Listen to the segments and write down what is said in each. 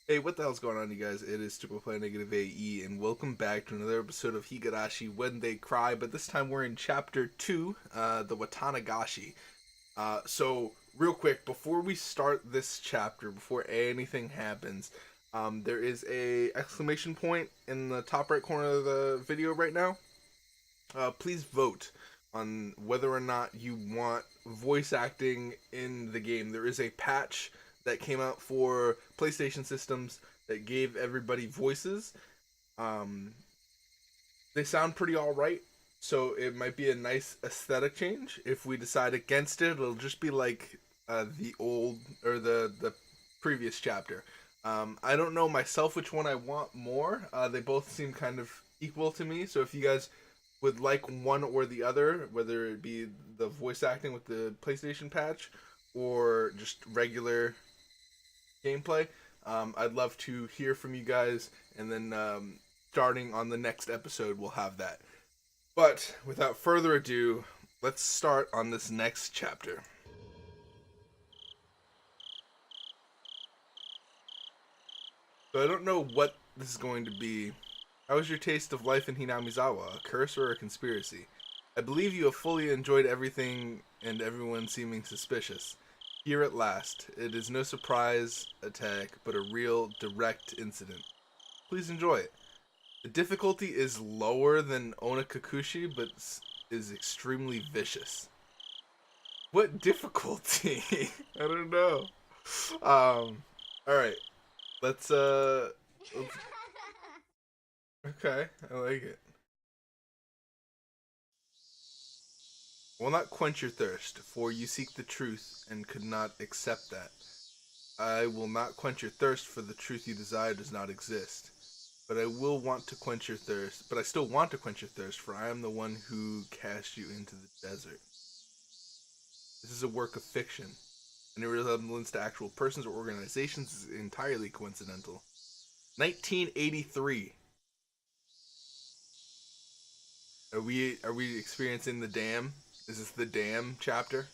Hey, what the hell's going on, you guys? It is Triple Play Negative AE, and welcome back to another episode of Higurashi When They Cry, but this time we're in Chapter 2, the Watanagashi. Real quick, before we start this chapter, before anything happens, there is a exclamation point in the top right corner of the video right now. Please vote on whether or not you want voice acting in the game. There is a patch that came out for PlayStation systems that gave everybody voices. Um, they sound pretty alright, so it might be a nice aesthetic change. If we decide against it, it'll just be like the old or the previous chapter. I don't know myself which one I want more. They both seem kind of equal to me. So if you guys would like one or the other, whether it be the voice acting with the PlayStation patch or just regular gameplay, I'd love to hear from you guys, and then starting on the next episode, we'll have that. But without further ado, let's start on this next chapter. So I don't know what this is going to be. How was your taste of life in Hinamizawa? A curse or a conspiracy? I believe you have fully enjoyed everything and everyone seeming suspicious. Here at last, it is no surprise attack, but a real direct incident. Please enjoy it. The difficulty is lower than Onakakushi, but is extremely vicious. What difficulty? I don't know. Alright. Let's okay, I like it. Will not quench your thirst, for you seek the truth and could not accept that. I will not quench your thirst, for the truth you desire does not exist. But I will want to quench your thirst, but I still want to quench your thirst, for I am the one who cast you into the desert. This is a work of fiction. Any resemblance to actual persons or organizations is entirely coincidental. 1983. Are we experiencing the dam? Is this the dam chapter?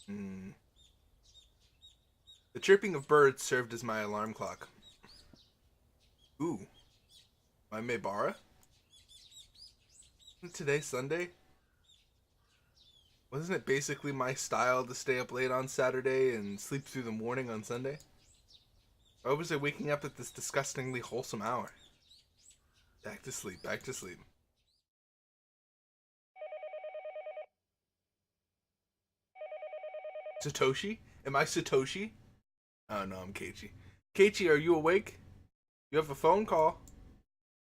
Hmm. The chirping of birds served as my alarm clock. Ooh, my Maybara? Isn't today Sunday? Wasn't it basically my style to stay up late on Saturday and sleep through the morning on Sunday? Why was I waking up at this disgustingly wholesome hour? Back to sleep, back to sleep. Satoshi? Am I Satoshi? Oh no, I'm Keiichi. Keiichi, are you awake? You have a phone call.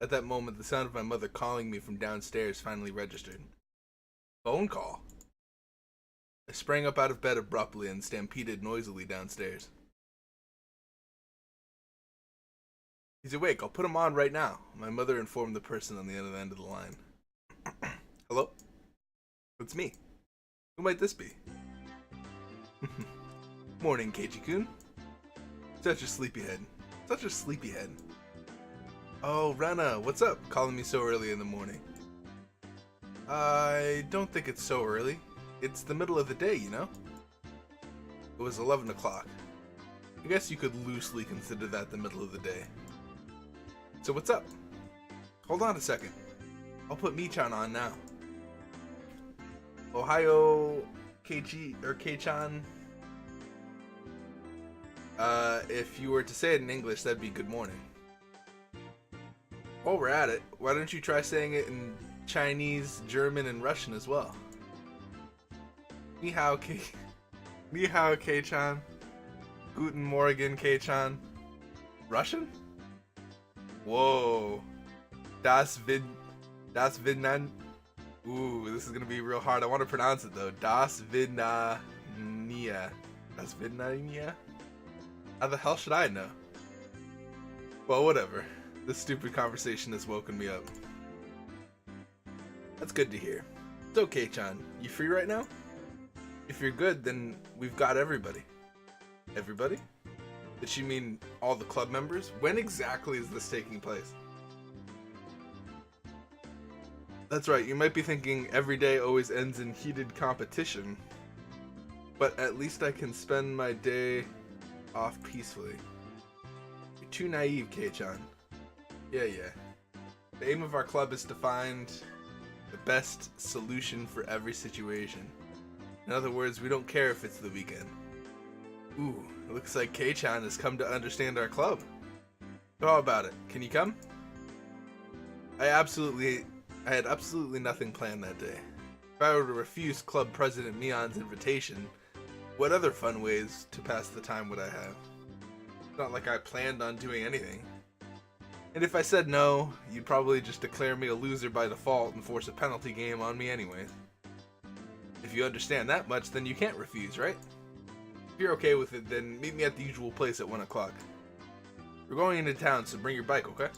At that moment, the sound of my mother calling me from downstairs finally registered. Phone call? I sprang up out of bed abruptly and stampeded noisily downstairs. He's awake. I'll put him on right now, my mother informed the person on the other end of the line. Hello? It's me. Who might this be? Morning, Keiichi-kun. Such a sleepyhead. Such a sleepyhead. Oh, Rana, what's up? Calling me so early in the morning. I don't think it's so early. It's the middle of the day, you know? It was 11 o'clock. I guess you could loosely consider that the middle of the day. So what's up? Hold on a second. I'll put Michan on now. Ohio, Keiichi, or Kei-chan. If you were to say it in English, that'd be good morning. While we're at it, why don't you try saying it in Chinese, German, and Russian as well? Ni hao, Kei-chan. Guten Morgen, Kei-chan. Russian? Whoa. Das Vidnan. Ooh, this is gonna be real hard. I want to pronounce it though. Das Vidnania. Das Vidnania? How the hell should I know? Well, whatever. This stupid conversation has woken me up. That's good to hear. So, Kei-chan, you free right now? If you're good, then we've got everybody. Everybody? Did she mean all the club members? When exactly is this taking place? That's right, you might be thinking every day always ends in heated competition. but at least I can spend my day off peacefully. You're too naive, Kei-chan. Yeah. The aim of our club is to find the best solution for every situation. In other words, we don't care if it's the weekend. Ooh, it looks like Kei-chan has come to understand our club. So how about it? Can you come? I had absolutely nothing planned that day. If I were to refuse Club President Mion's invitation, what other fun ways to pass the time would I have? It's not like I planned on doing anything. And if I said no, you'd probably just declare me a loser by default and force a penalty game on me anyways. If you understand that much, then you can't refuse, right? If you're okay with it, then meet me at the usual place at 1 o'clock. We're going into town, so bring your bike, okay?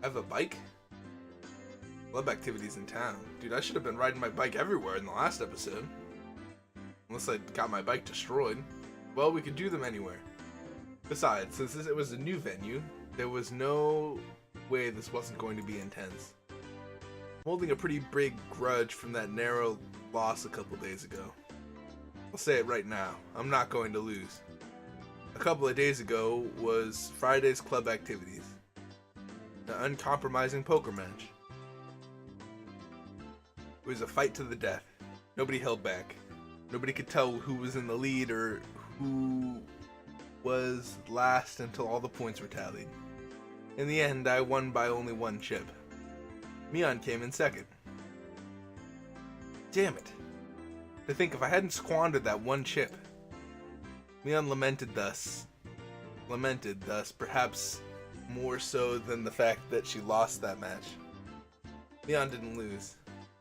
I have a bike? Club activities in town. Dude, I should have been riding my bike everywhere in the last episode. Unless I got my bike destroyed. Well, we could do them anywhere. Besides, since it was a new venue, there was no way this wasn't going to be intense. I'm holding a pretty big grudge from that narrow loss a couple days ago. I'll say it right now, I'm not going to lose. A couple of days ago was Friday's club activities. An uncompromising poker match. It was a fight to the death. Nobody held back. Nobody could tell who was in the lead or who was last until all the points were tallied. In the end, I won by only 1 chip. Mion came in second. Damn it. To think if I hadn't squandered that 1 chip. Mion lamented thus, perhaps more so than the fact that she lost that match. Mion didn't lose.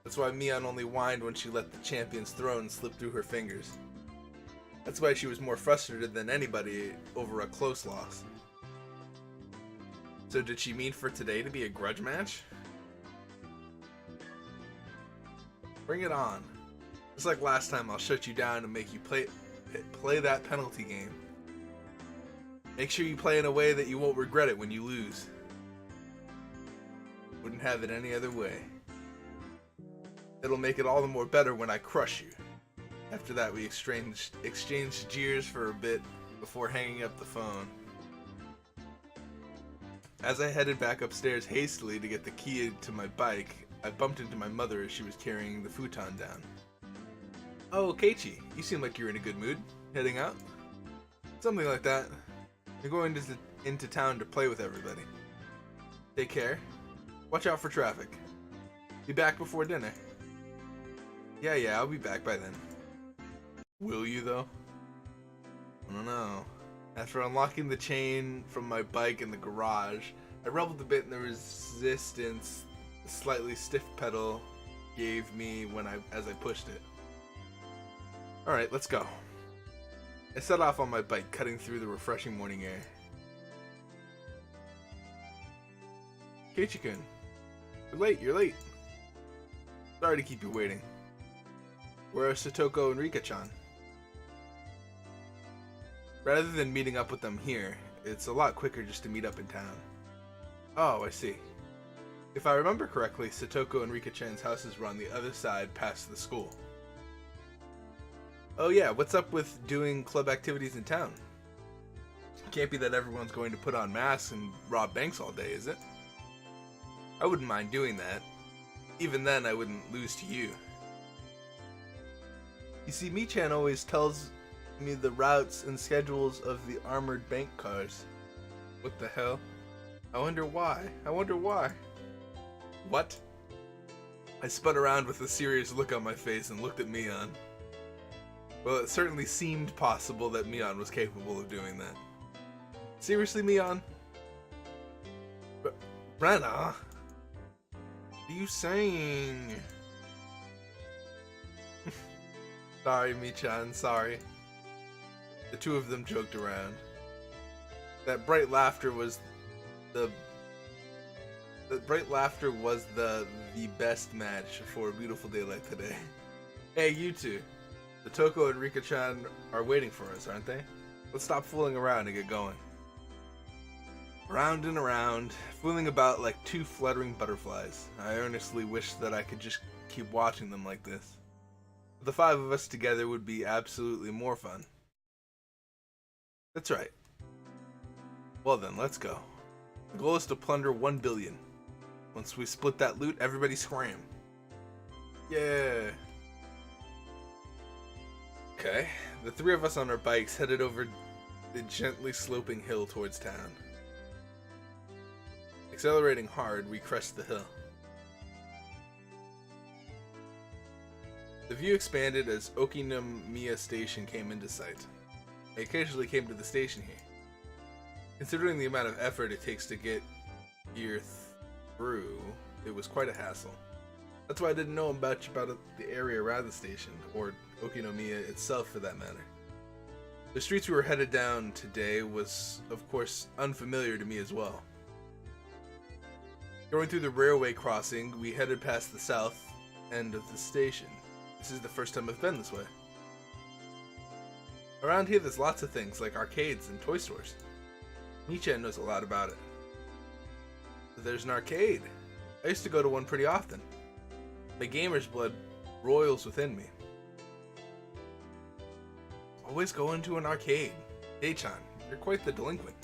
That's why Mion only whined when she let the champion's throne slip through her fingers. That's why she was more frustrated than anybody over a close loss. So did she mean for today to be a grudge match? Bring it on. Just like last time, I'll shut you down and make you play that penalty game. Make sure you play in a way that you won't regret it when you lose. Wouldn't have it any other way. It'll make it all the more better when I crush you. After that, we exchanged jeers for a bit before hanging up the phone. As I headed back upstairs hastily to get the key to my bike, I bumped into my mother as she was carrying the futon down. Oh, Keiichi, you seem like you're in a good mood. Heading out? Something like that. You're going into town to play with everybody. Take care. Watch out for traffic. Be back before dinner. Yeah, I'll be back by then. Will you, though? I don't know. After unlocking the chain from my bike in the garage, I reveled a bit in the resistance the slightly stiff pedal gave me as I pushed it. Alright, let's go. I set off on my bike, cutting through the refreshing morning air. Keiichi-kun, you're late. Sorry to keep you waiting. Where are Satoko and Rika-chan? Rather than meeting up with them here, it's a lot quicker just to meet up in town. Oh, I see. If I remember correctly, Satoko and Rika-chan's houses were on the other side past the school. Oh yeah, what's up with doing club activities in town? Can't be that everyone's going to put on masks and rob banks all day, is it? I wouldn't mind doing that. Even then, I wouldn't lose to you. You see, Mi-chan always tells me the routes and schedules of the armored bank cars. What the hell? I wonder why. What? I spun around with a serious look on my face and looked at Mion. Well, it certainly seemed possible that Mion was capable of doing that. Seriously, Mion? Brenna? What are you saying? Sorry, Mi-chan, sorry. The two of them joked around. That bright laughter was the best match for a beautiful day like today. Hey, you two. Satoko and Rika-chan are waiting for us, aren't they? Let's stop fooling around and get going. Round and around, fooling about like 2 fluttering butterflies. I earnestly wish that I could just keep watching them like this. The five of us together would be absolutely more fun. That's right. Well then, let's go. The goal is to plunder 1 billion. Once we split that loot, everybody scram. Yeah. Okay, the three of us on our bikes headed over the gently sloping hill towards town. Accelerating hard, we crest the hill. The view expanded as Okinomiya Station came into sight. I occasionally came to the station here. Considering the amount of effort it takes to get here through, it was quite a hassle. That's why I didn't know much about the area around the station, or Okinomiya itself for that matter. The streets we were headed down today was, of course, unfamiliar to me as well. Going through the railway crossing, we headed past the south end of the station. This is the first time I've been this way. Around here there's lots of things, like arcades and toy stores. Nietzsche knows a lot about it. There's an arcade. I used to go to one pretty often. My gamer's blood roils within me. Always go into an arcade. Hey-chan, you're quite the delinquent.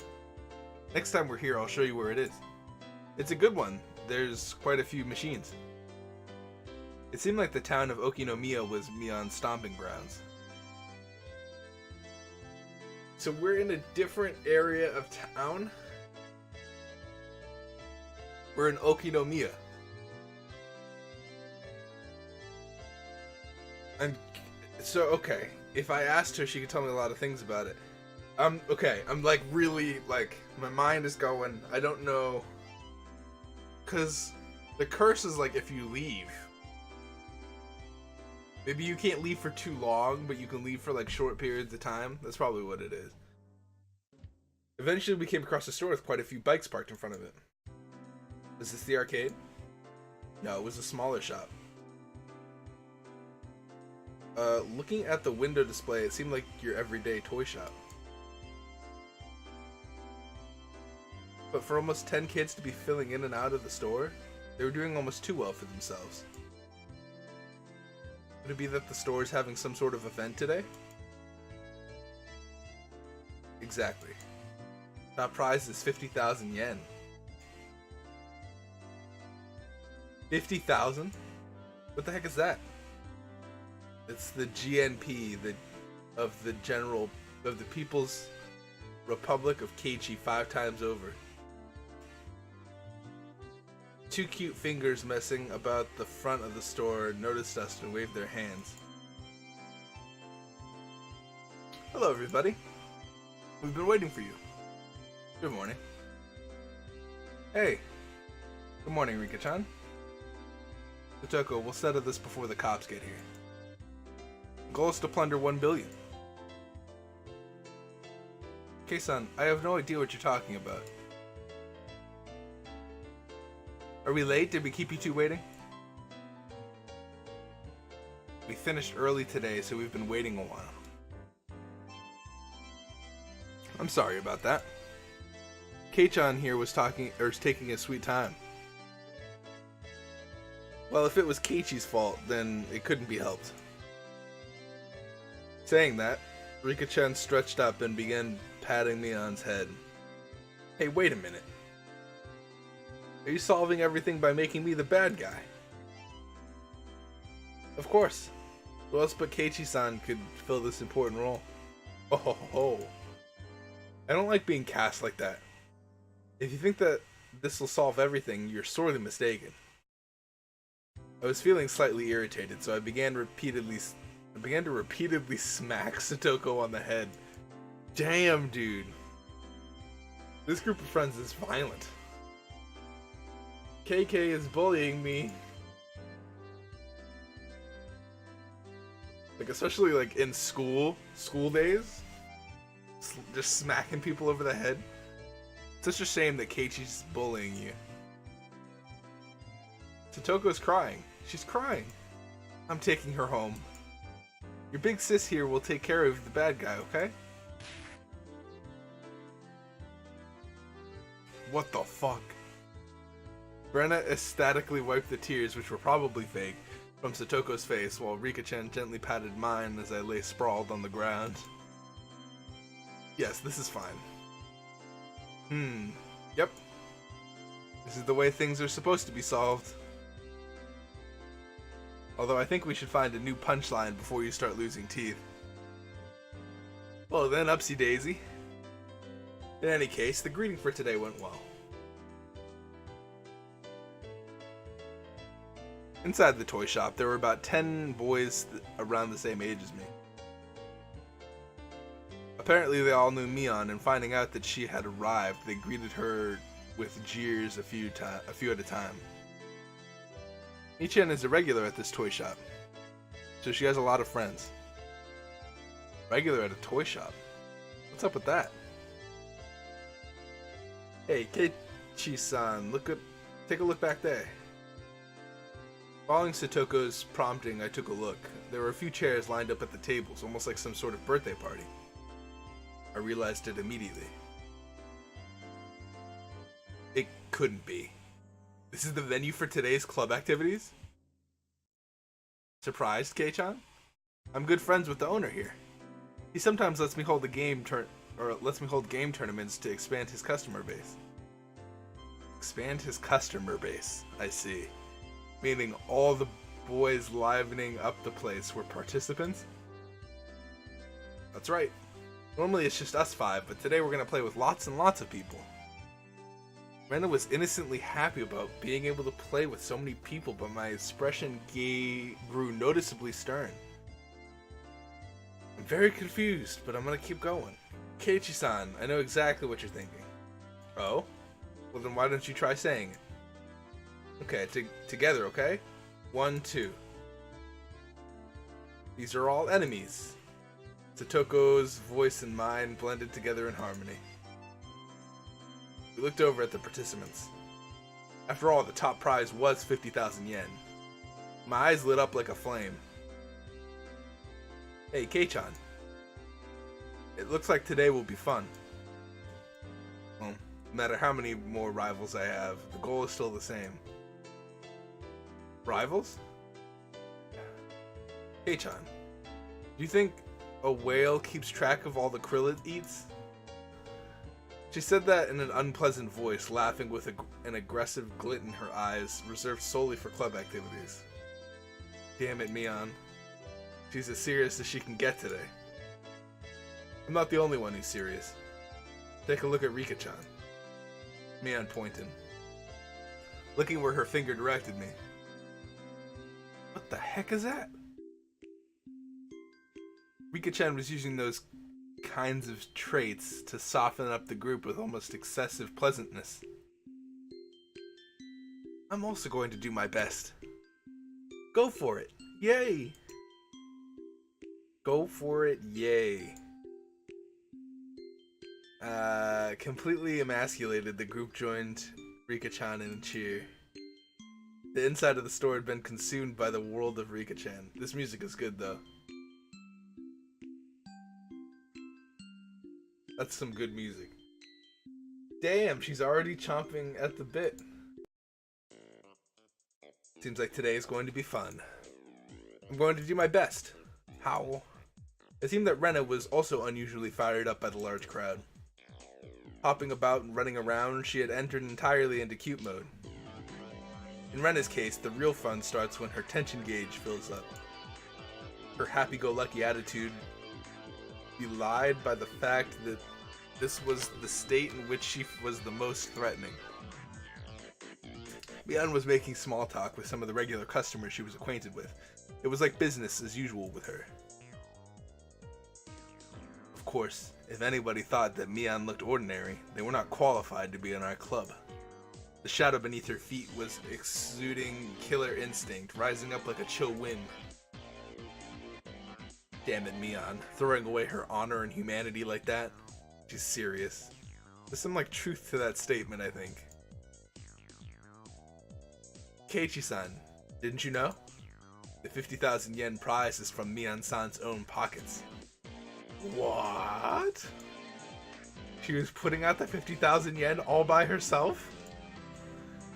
Next time we're here, I'll show you where it is. It's a good one. There's quite a few machines. It seemed like the town of Okinomiya was Mion's stomping grounds. So we're in a different area of town. We're in Okinomiya. And so, okay, if I asked her, she could tell me a lot of things about it. Okay, I'm like really, like, my mind is going, I don't know. Because the curse is like if you leave. Maybe you can't leave for too long, but you can leave for like short periods of time. That's probably what it is. Eventually we came across a store with quite a few bikes parked in front of it. Was this the arcade? No, it was a smaller shop. Looking at the window display, it seemed like your everyday toy shop. But for almost 10 kids to be filling in and out of the store, they were doing almost too well for themselves. Could it be that the store is having some sort of event today? Exactly. Top prize is 50,000 yen. 50,000? What the heck is that? It's the GNP, of the People's Republic of Keiichi 5 times over. Two cute fingers messing about the front of the store noticed us and waved their hands. Hello everybody. We've been waiting for you. Good morning. Hey. Good morning, Rika-chan. Kotoko, we'll settle this before the cops get here. The goal is to plunder 1 billion. Kei-san, I have no idea what you're talking about. Are we late? Did we keep you two waiting? We finished early today, so we've been waiting a while. I'm sorry about that. Kei-chan here was taking a sweet time. Well, if it was Keiichi's fault, then it couldn't be helped. Saying that, Rika-chan stretched up and began patting Mion's head. Hey, wait a minute. Are you solving everything by making me the bad guy? Of course. Who else but Keiichi-san could fill this important role? Oh ho ho. I don't like being cast like that. If you think that this will solve everything, you're sorely mistaken. I was feeling slightly irritated, so I began to repeatedly smack Satoko on the head. Damn, dude. This group of friends is violent. KK is bullying me. Like, especially like in school days. Just smacking people over the head. It's such a shame that Keiichi's bullying you. Satoko's crying. She's crying. I'm taking her home. Your big sis here will take care of the bad guy, okay? What the fuck? Brenna ecstatically wiped the tears, which were probably fake, from Satoko's face, while Rika-chan gently patted mine as I lay sprawled on the ground. Yes, this is fine. Yep. This is the way things are supposed to be solved. Although I think we should find a new punchline before you start losing teeth. Well then, upsy daisy. In any case, the greeting for today went well. Inside the toy shop, there were about 10 boys around the same age as me. Apparently they all knew Mion, and finding out that she had arrived, they greeted her with jeers a few at a time. Michan is a regular at this toy shop, so she has a lot of friends. Regular at a toy shop? What's up with that? Hey, Keiichi-san, take a look back there. Following Satoko's prompting, I took a look. There were a few chairs lined up at the tables, almost like some sort of birthday party. I realized it immediately. It couldn't be. This is the venue for today's club activities? Surprised, Kei-chan? I'm good friends with the owner here. He sometimes lets me hold game tournaments to expand his customer base. Expand his customer base, I see. Meaning all the boys livening up the place were participants? That's right. Normally it's just us 5, but today we're gonna play with lots and lots of people. Rena was innocently happy about being able to play with so many people, but my expression grew noticeably stern. I'm very confused, but I'm gonna keep going. Keiichi-san, I know exactly what you're thinking. Oh? Well then why don't you try saying it? Okay, together, okay? 1, 2. These are all enemies. Satoko's voice and mine blended together in harmony. We looked over at the participants. After all, the top prize was 50,000 yen. My eyes lit up like a flame. Hey, Kei-chan. It looks like today will be fun. Well, no matter how many more rivals I have, the goal is still the same. Rivals? Kei-chan, do you think a whale keeps track of all the krill it eats? She said that in an unpleasant voice, laughing with an aggressive glint in her eyes, reserved solely for club activities. Damn it, Mion. She's as serious as she can get today. I'm not the only one who's serious. Take a look at Rika-chan. Mion pointed, looking where her finger directed me. What the heck is that? Rika-chan was using those kinds of traits to soften up the group with almost excessive pleasantness. I'm also going to do my best. Go for it. Yay! Go for it. Yay. Completely emasculated, the group joined Rika-chan in a cheer. The inside of the store had been consumed by the world of Rika-chan. This music is good, though. That's some good music. Damn, she's already chomping at the bit. Seems like today is going to be fun. I'm going to do my best. How? It seemed that Rena was also unusually fired up by the large crowd. Hopping about and running around, she had entered entirely into cute mode. In Rena's case, the real fun starts when her tension gauge fills up. Her happy-go-lucky attitude belied by the fact that this was the state in which she was the most threatening. Mion was making small talk with some of the regular customers she was acquainted with. It was like business as usual with her. Of course, if anybody thought that Mion looked ordinary, they were not qualified to be in our club. The shadow beneath her feet was exuding killer instinct, rising up like a chill wind. Damn it, Mion, throwing away her honor and humanity like that? She's serious. There's some truth to that statement, I think. Keiichi-san, didn't you know? The 50,000 yen prize is from Mion-san's own pockets. What? She was putting out the 50,000 yen all by herself?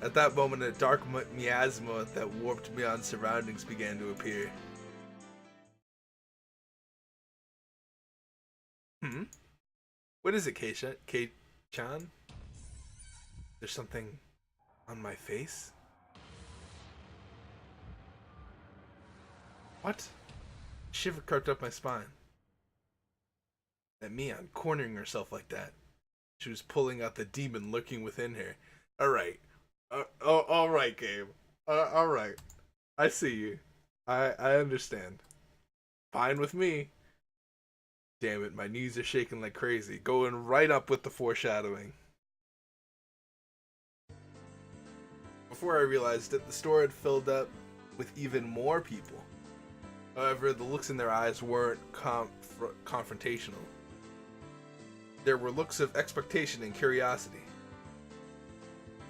At that moment, a dark miasma that warped Mion's surroundings began to appear. What is it, Kei-chan? There's something on my face? What? Shiver crept up my spine. At Mion cornering herself like that. She was pulling out the demon lurking within her. Alright. Alright, Gabe. Alright. I see you. I understand. Fine with me. Damn it, my knees are shaking like crazy. Going right up with the foreshadowing. Before I realized it, the store had filled up with even more people. However, the looks in their eyes weren't confrontational. There were looks of expectation and curiosity.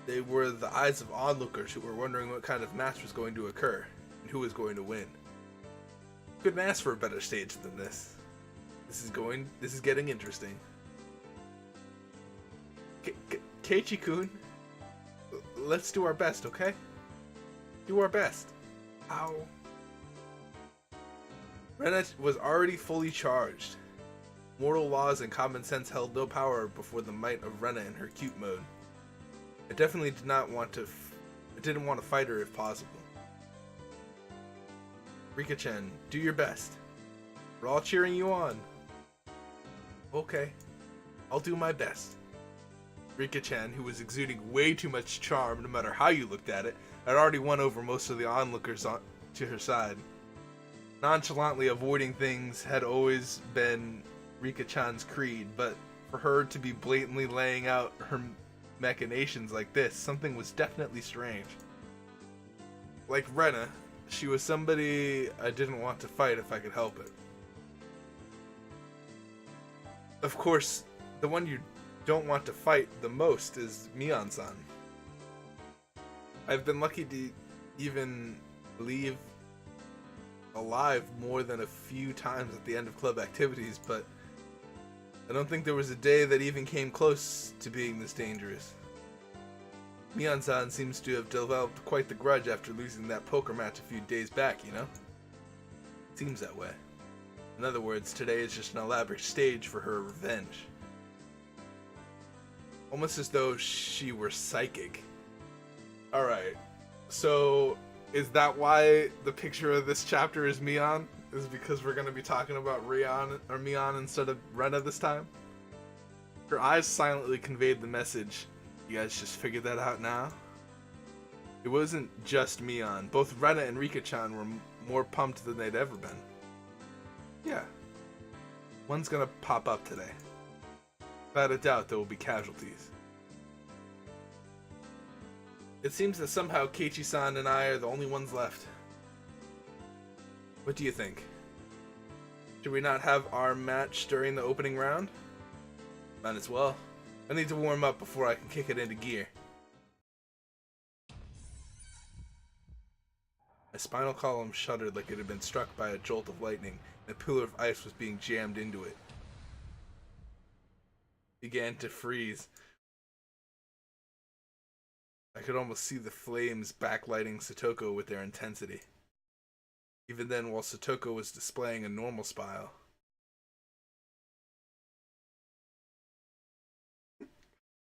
They were the eyes of onlookers who were wondering what kind of match was going to occur and who was going to win. Couldn't ask for a better stage than this. This is getting interesting. Keiichi-kun, let's do our best, okay? Do our best. Ow. Rena was already fully charged. Mortal laws and common sense held no power before the might of Rena in her cute mode. I definitely didn't want to fight her if possible. Rika-chan, do your best. We're all cheering you on. Okay, I'll do my best. Rika-chan, who was exuding way too much charm no matter how you looked at it, had already won over most of the onlookers to her side. Nonchalantly avoiding things had always been Rika-chan's creed, but for her to be blatantly laying out her machinations like this, something was definitely strange. Like Rena, she was somebody I didn't want to fight if I could help it. Of course, the one you don't want to fight the most is Mion-san. I've been lucky to even leave alive more than a few times at the end of club activities, but I don't think there was a day that even came close to being this dangerous. Mion-san seems to have developed quite the grudge after losing that poker match a few days back, you know? Seems that way. In other words, today is just an elaborate stage for her revenge. Almost as though she were psychic. Alright, so is that why the picture of this chapter is Mion? Is because we're going to be talking about Mion instead of Rena this time? Her eyes silently conveyed the message. You guys just figured that out now? It wasn't just Mion. Both Rena and Rika-chan were more pumped than they'd ever been. Yeah. One's gonna pop up today. Without a doubt, there will be casualties. It seems that somehow Keiichi-san and I are the only ones left. What do you think? Should we not have our match during the opening round? Might as well. I need to warm up before I can kick it into gear. My spinal column shuddered like it had been struck by a jolt of lightning, and a pillar of ice was being jammed into it. Began to freeze. I could almost see the flames backlighting Satoko with their intensity. Even then, while Satoko was displaying a normal smile.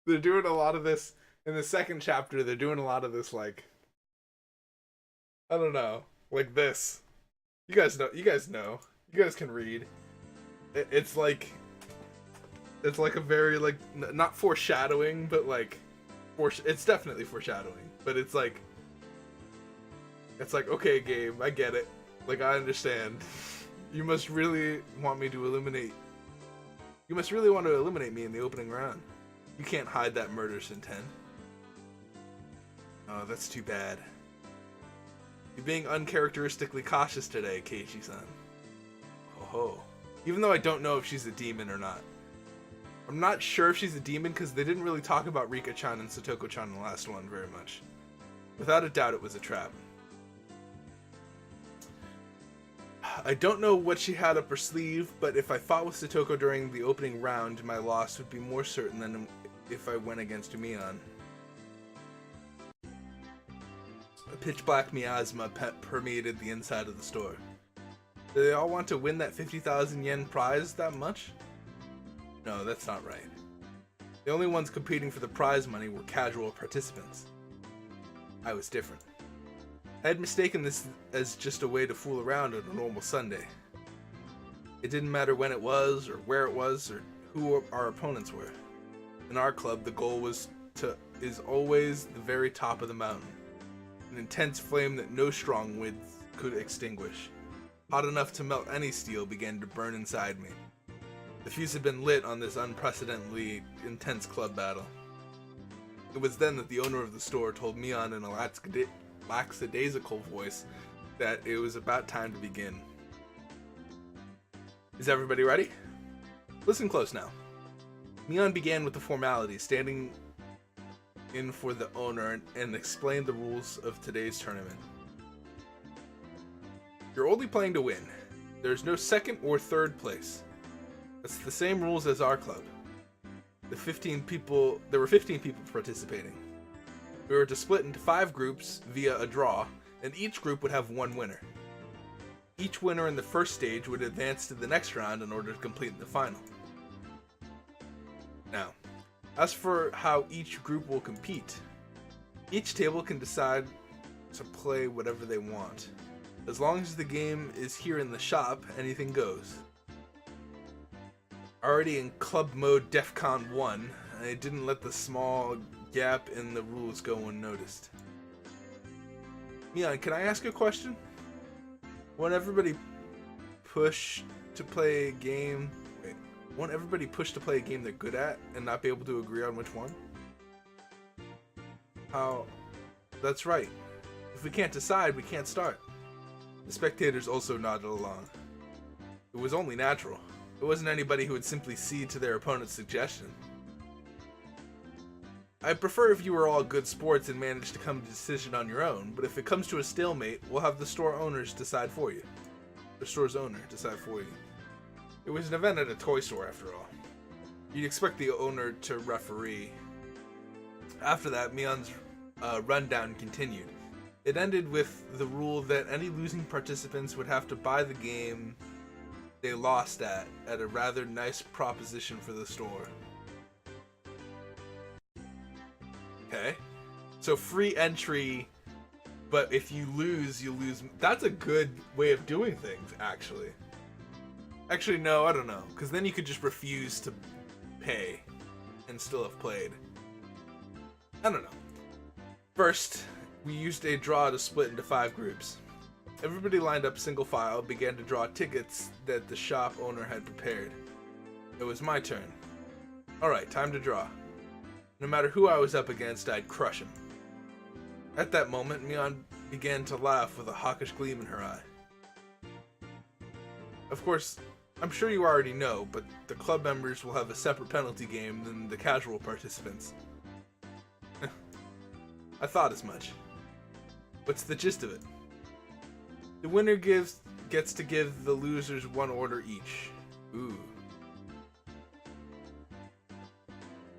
They're doing a lot of this in the second chapter. They're doing a lot of this, like, I don't know, like this. You guys know. You guys can read. It's like a very, like, not foreshadowing, but like, it's definitely foreshadowing. But it's like, okay, Gabe, I get it. Like, I understand. You must really want to eliminate me in the opening round. You can't hide that murderous intent. Oh, that's too bad. You're being uncharacteristically cautious today, Keiichi-san. Ho ho. Even though I don't know if she's a demon or not. I'm not sure if she's a demon because they didn't really talk about Rika-chan and Satoko-chan in the last one very much. Without a doubt, it was a trap. I don't know what she had up her sleeve, but if I fought with Satoko during the opening round, my loss would be more certain than if I went against Mion. A pitch-black miasma permeated the inside of the store. Do they all want to win that 50,000 yen prize that much? No, that's not right. The only ones competing for the prize money were casual participants. I was different. I had mistaken this as just a way to fool around on a normal Sunday. It didn't matter when it was, or where it was, or who our opponents were. In our club, the goal is always the very top of the mountain. An intense flame that no strong wind could extinguish. Hot enough to melt any steel began to burn inside me. The fuse had been lit on this unprecedentedly intense club battle. It was then that the owner of the store told Mion in a lackadaisical voice that it was about time to begin. Is everybody ready? Listen close now. Mion began with the formalities, standing in for the owner, and explained the rules of today's tournament. You're only playing to win. There's no second or third place. That's the same rules as our club. There were 15 people participating. We were to split into 5 groups via a draw, and each group would have one winner. Each winner in the first stage would advance to the next round in order to complete the final. Now, as for how each group will compete, each table can decide to play whatever they want. As long as the game is here in the shop, anything goes. Already in club mode DEFCON 1, I didn't let the small gap in the rules go unnoticed. Mion, can I ask a question? Won't everybody push to play a game they're good at and not be able to agree on which one? How? That's right. If we can't decide, we can't start. The spectators also nodded along. It was only natural. It wasn't anybody who would simply cede to their opponent's suggestion. I'd prefer if you were all good sports and managed to come to a decision on your own, but if it comes to a stalemate, we'll have the store owners decide for you. The store's owner decide for you. It was an event at a toy store after all. You'd expect the owner to referee. After that, Mion's rundown continued. It ended with the rule that any losing participants would have to buy the game they lost at a rather nice proposition for the store. Okay. So free entry, but if you lose, you lose. That's a good way of doing things, actually. Actually, no, I don't know. Because then you could just refuse to pay and still have played. I don't know. First, we used a draw to split into 5 groups. Everybody lined up single file, began to draw tickets that the shop owner had prepared. It was my turn. Alright, time to draw. No matter who I was up against, I'd crush him. At that moment, Mion began to laugh with a hawkish gleam in her eye. Of course, I'm sure you already know, but the club members will have a separate penalty game than the casual participants. I thought as much. What's the gist of it? The winner gets to give the losers 1 order each. Ooh.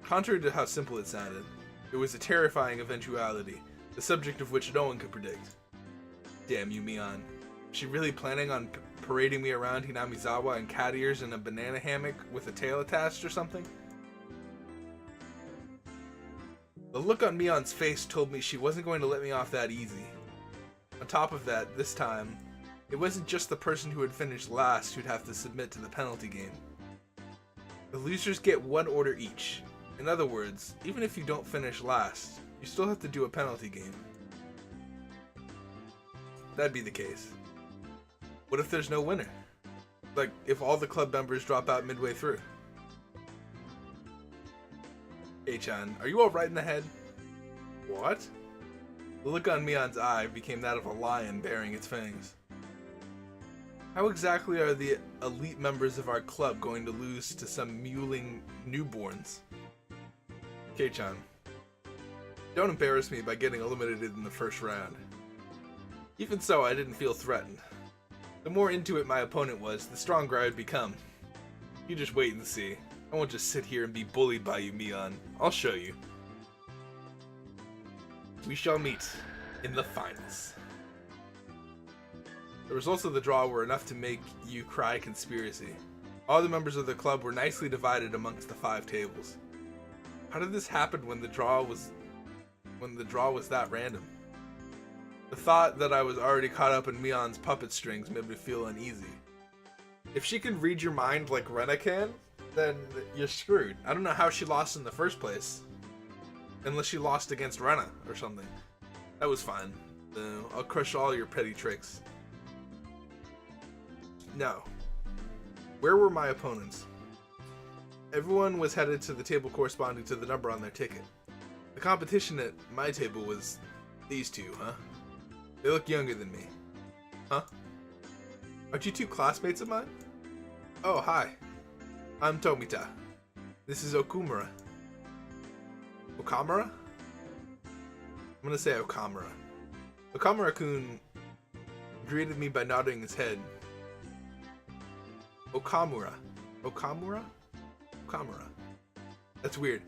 Contrary to how simple it sounded, it was a terrifying eventuality, the subject of which no one could predict. Damn you, Mion. Is she really planning on parading me around Hinamizawa in cat ears in a banana hammock with a tail attached or something? The look on Mion's face told me she wasn't going to let me off that easy. On top of that, this time, it wasn't just the person who had finished last who'd have to submit to the penalty game. The losers get 1 order each. In other words, even if you don't finish last, you still have to do a penalty game. That'd be the case. What if there's no winner? Like, if all the club members drop out midway through? Hey-chan, are you alright in the head? What? The look on Mion's eye became that of a lion baring its fangs. How exactly are the elite members of our club going to lose to some mewling newborns? Kei-chan, don't embarrass me by getting eliminated in the first round. Even so, I didn't feel threatened. The more into it my opponent was, the stronger I would become. You just wait and see. I won't just sit here and be bullied by you, Mion. I'll show you. We shall meet in the finals. The results of the draw were enough to make you cry conspiracy. All the members of the club were nicely divided amongst the 5 tables. How did this happen when the draw was that random? The thought that I was already caught up in Mion's puppet strings made me feel uneasy. If she can read your mind like Rena can, then you're screwed. I don't know how she lost in the first place. Unless she lost against Rena or something. That was fine. I'll crush all your petty tricks. No. Where were my opponents? Everyone was headed to the table corresponding to the number on their ticket. The competition at my table was these two, huh? They look younger than me. Huh? Aren't you 2 classmates of mine? Oh, hi. I'm Tomita. This is Okumura. Okamura? I'm gonna say Okamura. Okamura-kun greeted me by nodding his head. Okamura. Okamura? Okamura. That's weird.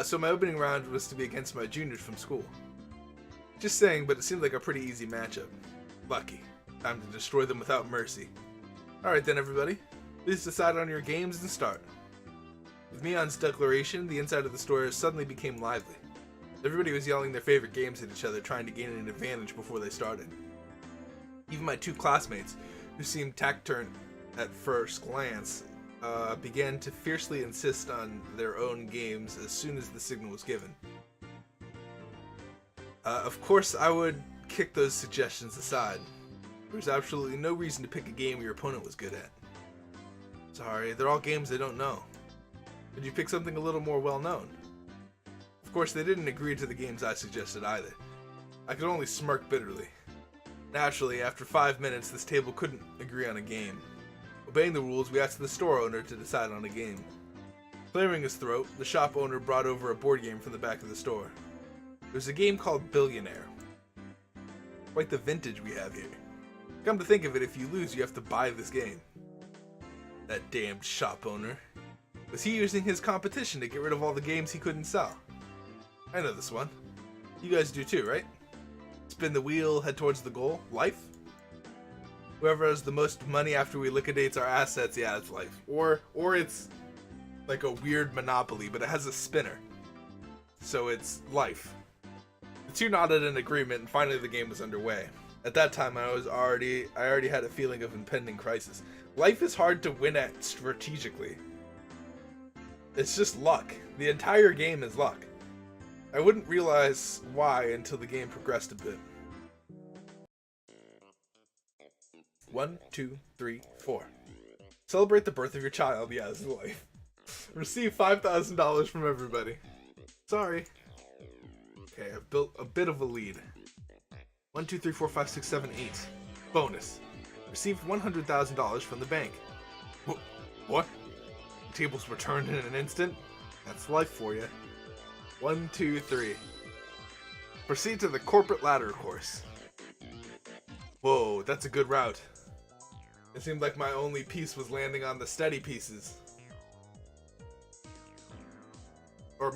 So my opening round was to be against my juniors from school. Just saying, but it seemed like a pretty easy matchup. Lucky. Time to destroy them without mercy. Alright then, everybody. Please decide on your games and start. With Mion's declaration, the inside of the store suddenly became lively. Everybody was yelling their favorite games at each other, trying to gain an advantage before they started. Even my 2 classmates, who seemed taciturn at first glance, began to fiercely insist on their own games as soon as the signal was given. Of course, I would kick those suggestions aside. There was absolutely no reason to pick a game your opponent was good at. Sorry, they're all games they don't know. Could you pick something a little more well-known? Of course, they didn't agree to the games I suggested either. I could only smirk bitterly. Naturally, after 5 minutes, this table couldn't agree on a game. Obeying the rules, we asked the store owner to decide on a game. Clearing his throat, the shop owner brought over a board game from the back of the store. There's a game called Billionaire. Quite the vintage we have here. Come to think of it, if you lose, you have to buy this game. That damned shop owner. Was he using his competition to get rid of all the games he couldn't sell? I know this one. You guys do too, right? Spin the wheel, head towards the goal. Life? Whoever has the most money after we liquidates our assets, yeah, it's life. Or it's like a weird Monopoly, but it has a spinner. So it's life. The 2 nodded in agreement, and finally the game was underway. At that time, I already had a feeling of impending crisis. Life is hard to win at strategically. It's just luck. The entire game is luck. I wouldn't realize why until the game progressed a bit. 1, 2, 3, 4. Celebrate the birth of your child. Yeah, this is life. Receive $5,000 from everybody. Sorry. Okay, I've built a bit of a lead. 1, 2, 3, 4, 5, 6, 7, 8. Bonus. Received $100,000 from the bank. What? The tables were turned in an instant? That's life for you. 1, 2, 3. Proceed to the corporate ladder course. Whoa, that's a good route. It seemed like my only piece was landing on the steady pieces. Or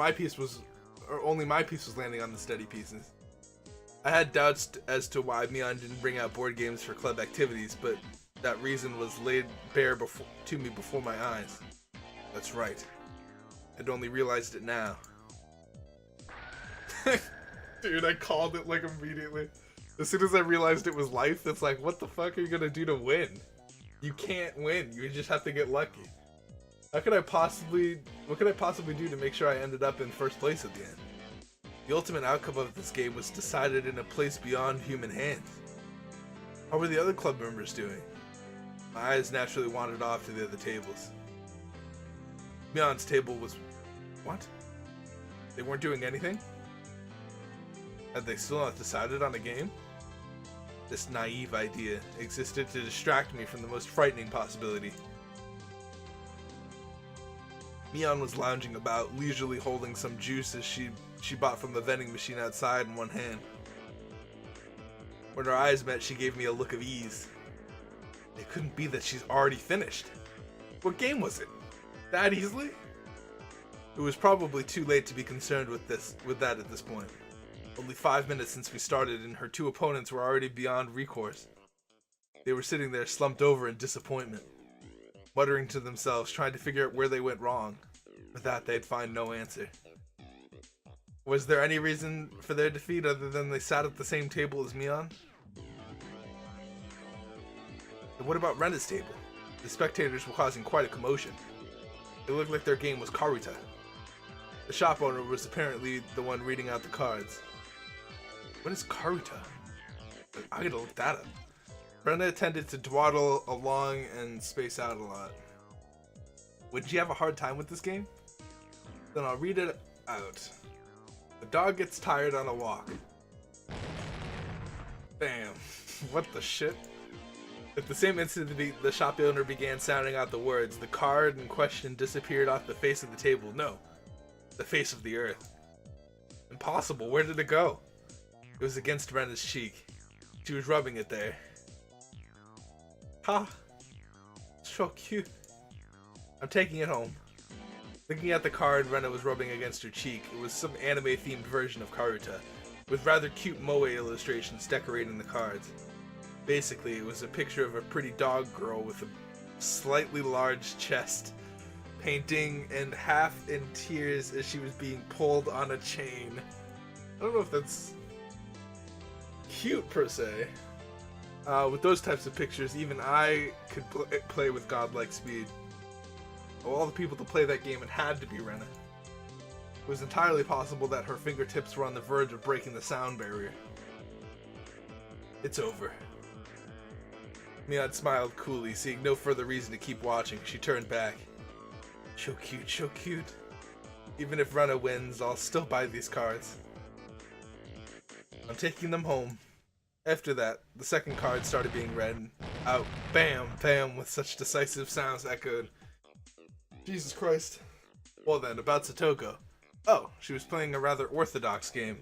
only my piece was landing on the steady pieces. I had doubts as to why Mion didn't bring out board games for club activities, but that reason was laid bare to me before my eyes. That's right. I'd only realized it now. Dude, I called it like immediately. As soon as I realized it was life, it's like, what the fuck are you gonna do to win? You can't win. You just have to get lucky. What could I possibly do to make sure I ended up in first place at the end? The ultimate outcome of this game was decided in a place beyond human hands. How were the other club members doing? My eyes naturally wandered off to the other tables. Mion's table was... What? They weren't doing anything? Had they still not decided on a game? This naive idea existed to distract me from the most frightening possibility. Mion was lounging about, leisurely holding some juice as she bought from the vending machine outside in one hand. When our eyes met, she gave me a look of ease. It couldn't be that she's already finished. What game was it? That easily? It was probably too late to be concerned with that at this point. Only 5 minutes since we started, and her two opponents were already beyond recourse. They were sitting there slumped over in disappointment, muttering to themselves, trying to figure out where they went wrong. With that, they'd find no answer. Was there any reason for their defeat other than they sat at the same table as Mion? And what about Rena's table? The spectators were causing quite a commotion. It looked like their game was Karuta. The shop owner was apparently the one reading out the cards. What is Karuta? I gotta look that up. Rena tended to dawdle along and space out a lot. Would you have a hard time with this game? Then I'll read it out. The dog gets tired on a walk. Bam. What the shit? At the same instant the shop owner began sounding out the words, the card in question disappeared off the face of the table. No, the face of the earth. Impossible. Where did it go? It was against Rena's cheek. She was rubbing it there. Ha! So cute. I'm taking it home. Looking at the card Rena was rubbing against her cheek, it was some anime-themed version of Karuta, with rather cute moe illustrations decorating the cards. Basically, it was a picture of a pretty dog girl with a slightly large chest, painting and half in tears as she was being pulled on a chain. I don't know if that's cute per se. With those types of pictures, even I could play with godlike speed. Of all the people to play that game, it had to be Rena. It was entirely possible that her fingertips were on the verge of breaking the sound barrier. It's over. Mion smiled coolly, seeing no further reason to keep watching. She turned back. So cute, so cute. Even if Rena wins, I'll still buy these cards. I'm taking them home. After that, the second card started being read. Out, bam, bam, with such decisive sounds echoed. Jesus Christ. Well then, about Satoko. Oh, she was playing a rather orthodox game.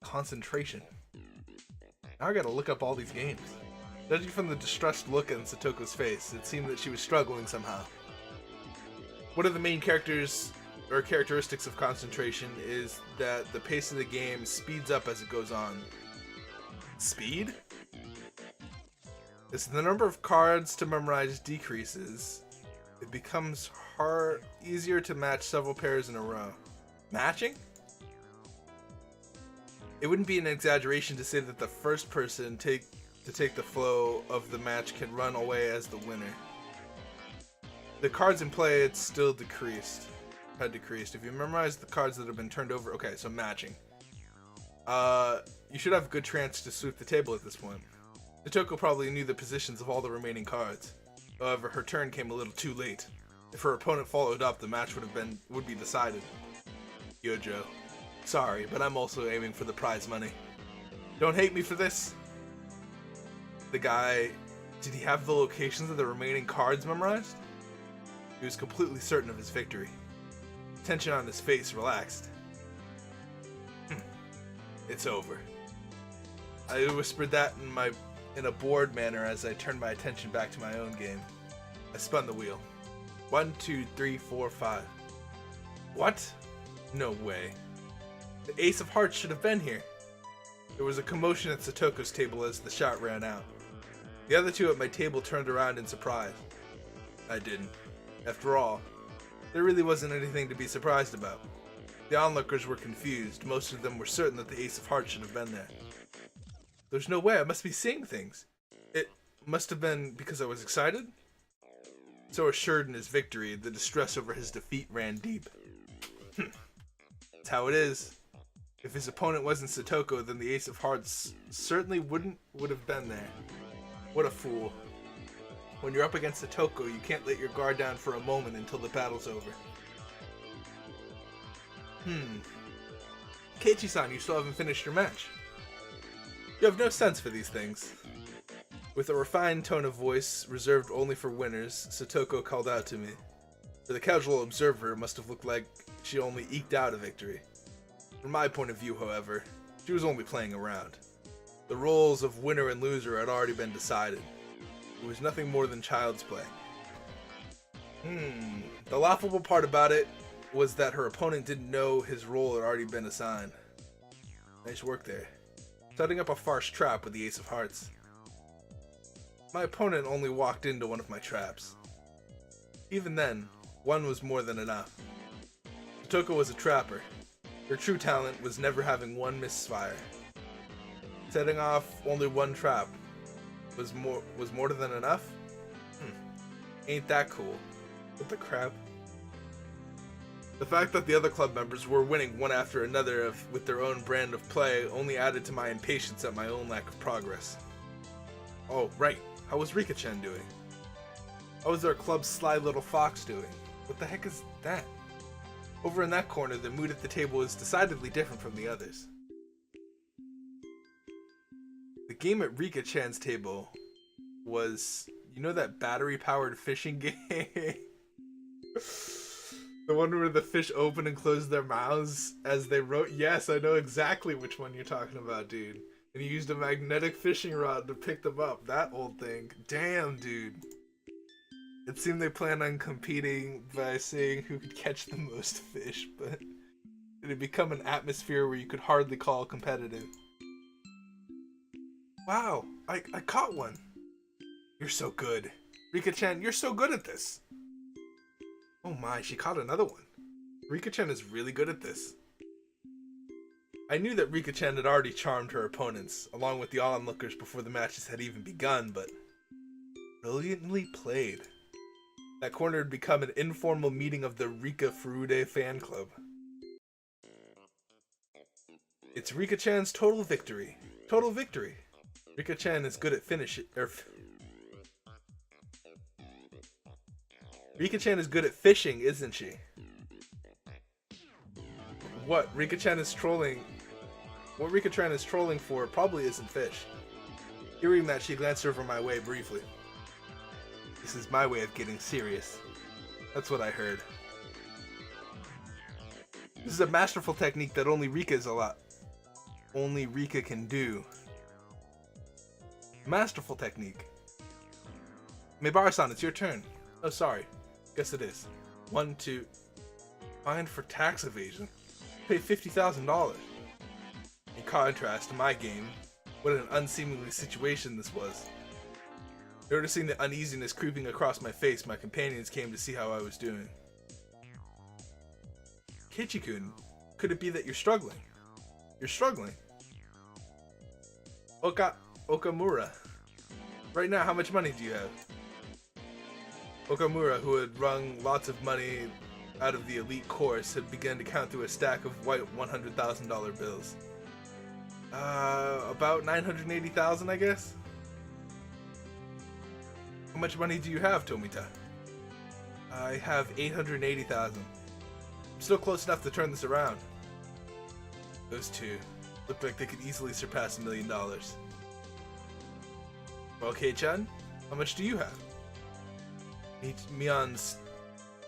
Concentration. Now I gotta look up all these games. Judging from the distressed look on Satoko's face, it seemed that she was struggling somehow. One of the main characteristics of concentration is that the pace of the game speeds up as it goes on. Speed? As the number of cards to memorize decreases, it becomes easier to match several pairs in a row. Matching? It wouldn't be an exaggeration to say that the first person to take the flow of the match can run away as the winner. The cards in play, it's still decreased. Had decreased. If you memorize the cards that have been turned over, okay, so matching. You should have a good chance to sweep the table at this point. Satoko probably knew the positions of all the remaining cards. However, her turn came a little too late. If her opponent followed up, the match would be decided. Yojo. Sorry, but I'm also aiming for the prize money. Don't hate me for this. The guy, did he have the locations of the remaining cards memorized? He was completely certain of his victory. Tension on his face relaxed. It's over. I whispered that in a bored manner as I turned my attention back to my own game. I spun the wheel. 1, 2, 3, 4, 5. What? No way. The Ace of Hearts should have been here. There was a commotion at Satoko's table as the shot ran out. The other two at my table turned around in surprise. I didn't. After all, there really wasn't anything to be surprised about. The onlookers were confused. Most of them were certain that the Ace of Hearts should have been there. There's no way. I must be seeing things. It must have been because I was excited? So assured in his victory, the distress over his defeat ran deep. That's how it is. If his opponent wasn't Satoko, then the Ace of Hearts certainly would have been there. What a fool. When you're up against Satoko, you can't let your guard down for a moment until the battle's over. Keiichi-san, you still haven't finished your match. You have no sense for these things. With a refined tone of voice reserved only for winners, Satoko called out to me. For the casual observer, it must have looked like she only eked out a victory. From my point of view, however, she was only playing around. The roles of winner and loser had already been decided. It was nothing more than child's play. The laughable part about it was that her opponent didn't know his role had already been assigned. Nice work there. Setting up a farce trap with the ace of hearts. My opponent only walked into one of my traps. Even then, one was more than enough. Totoko was a trapper. Her true talent was never having one misfire. Setting off only one trap was more than enough? Ain't that cool. What the crap? The fact that the other club members were winning one after another with their own brand of play only added to my impatience at my own lack of progress. Oh, right. How was Rika-chan doing? How was our club's sly little fox doing? What the heck is that? Over in that corner, the mood at the table is decidedly different from the others. The game at Rika-chan's table was, you know, that battery-powered fishing game? The one where the fish open and close their mouths as they wrote? Yes, I know exactly which one you're talking about, dude. And you used a magnetic fishing rod to pick them up. That old thing. Damn, dude. It seemed they planned on competing by seeing who could catch the most fish, but it had become an atmosphere where you could hardly call competitive. Wow, I caught one. You're so good. Rika-chan, you're so good at this. Oh my, she caught another one. Rika-chan is really good at this. I knew that Rika-chan had already charmed her opponents, along with the onlookers before the matches had even begun, but brilliantly played. That corner had become an informal meeting of the Rika Furude fan club. It's Rika-chan's total victory. Total victory. Rika-chan is good at Rika-chan is good at fishing, isn't she? What Rika-chan is trolling for probably isn't fish. Hearing that, she glanced over my way briefly. This is my way of getting serious. That's what I heard. This is a masterful technique that only Rika can do. Masterful technique. Mibara-san, it's your turn. Oh, sorry. Guess it is. 1, 2. Fined for tax evasion. Pay $50,000. In contrast to my game, what an unseemly situation this was. Noticing the uneasiness creeping across my face, my companions came to see how I was doing. Kichi-kun, could it be that you're struggling? You're struggling? Okamura. Right now, how much money do you have? Okamura, who had wrung lots of money out of the elite course, had begun to count through a stack of white $100,000 bills. About 980,000, I guess? How much money do you have, Tomita? I have 880,000. I'm still close enough to turn this around. Those two look like they could easily surpass $1 million. Well, Kei-chan, how much do you have? Mion's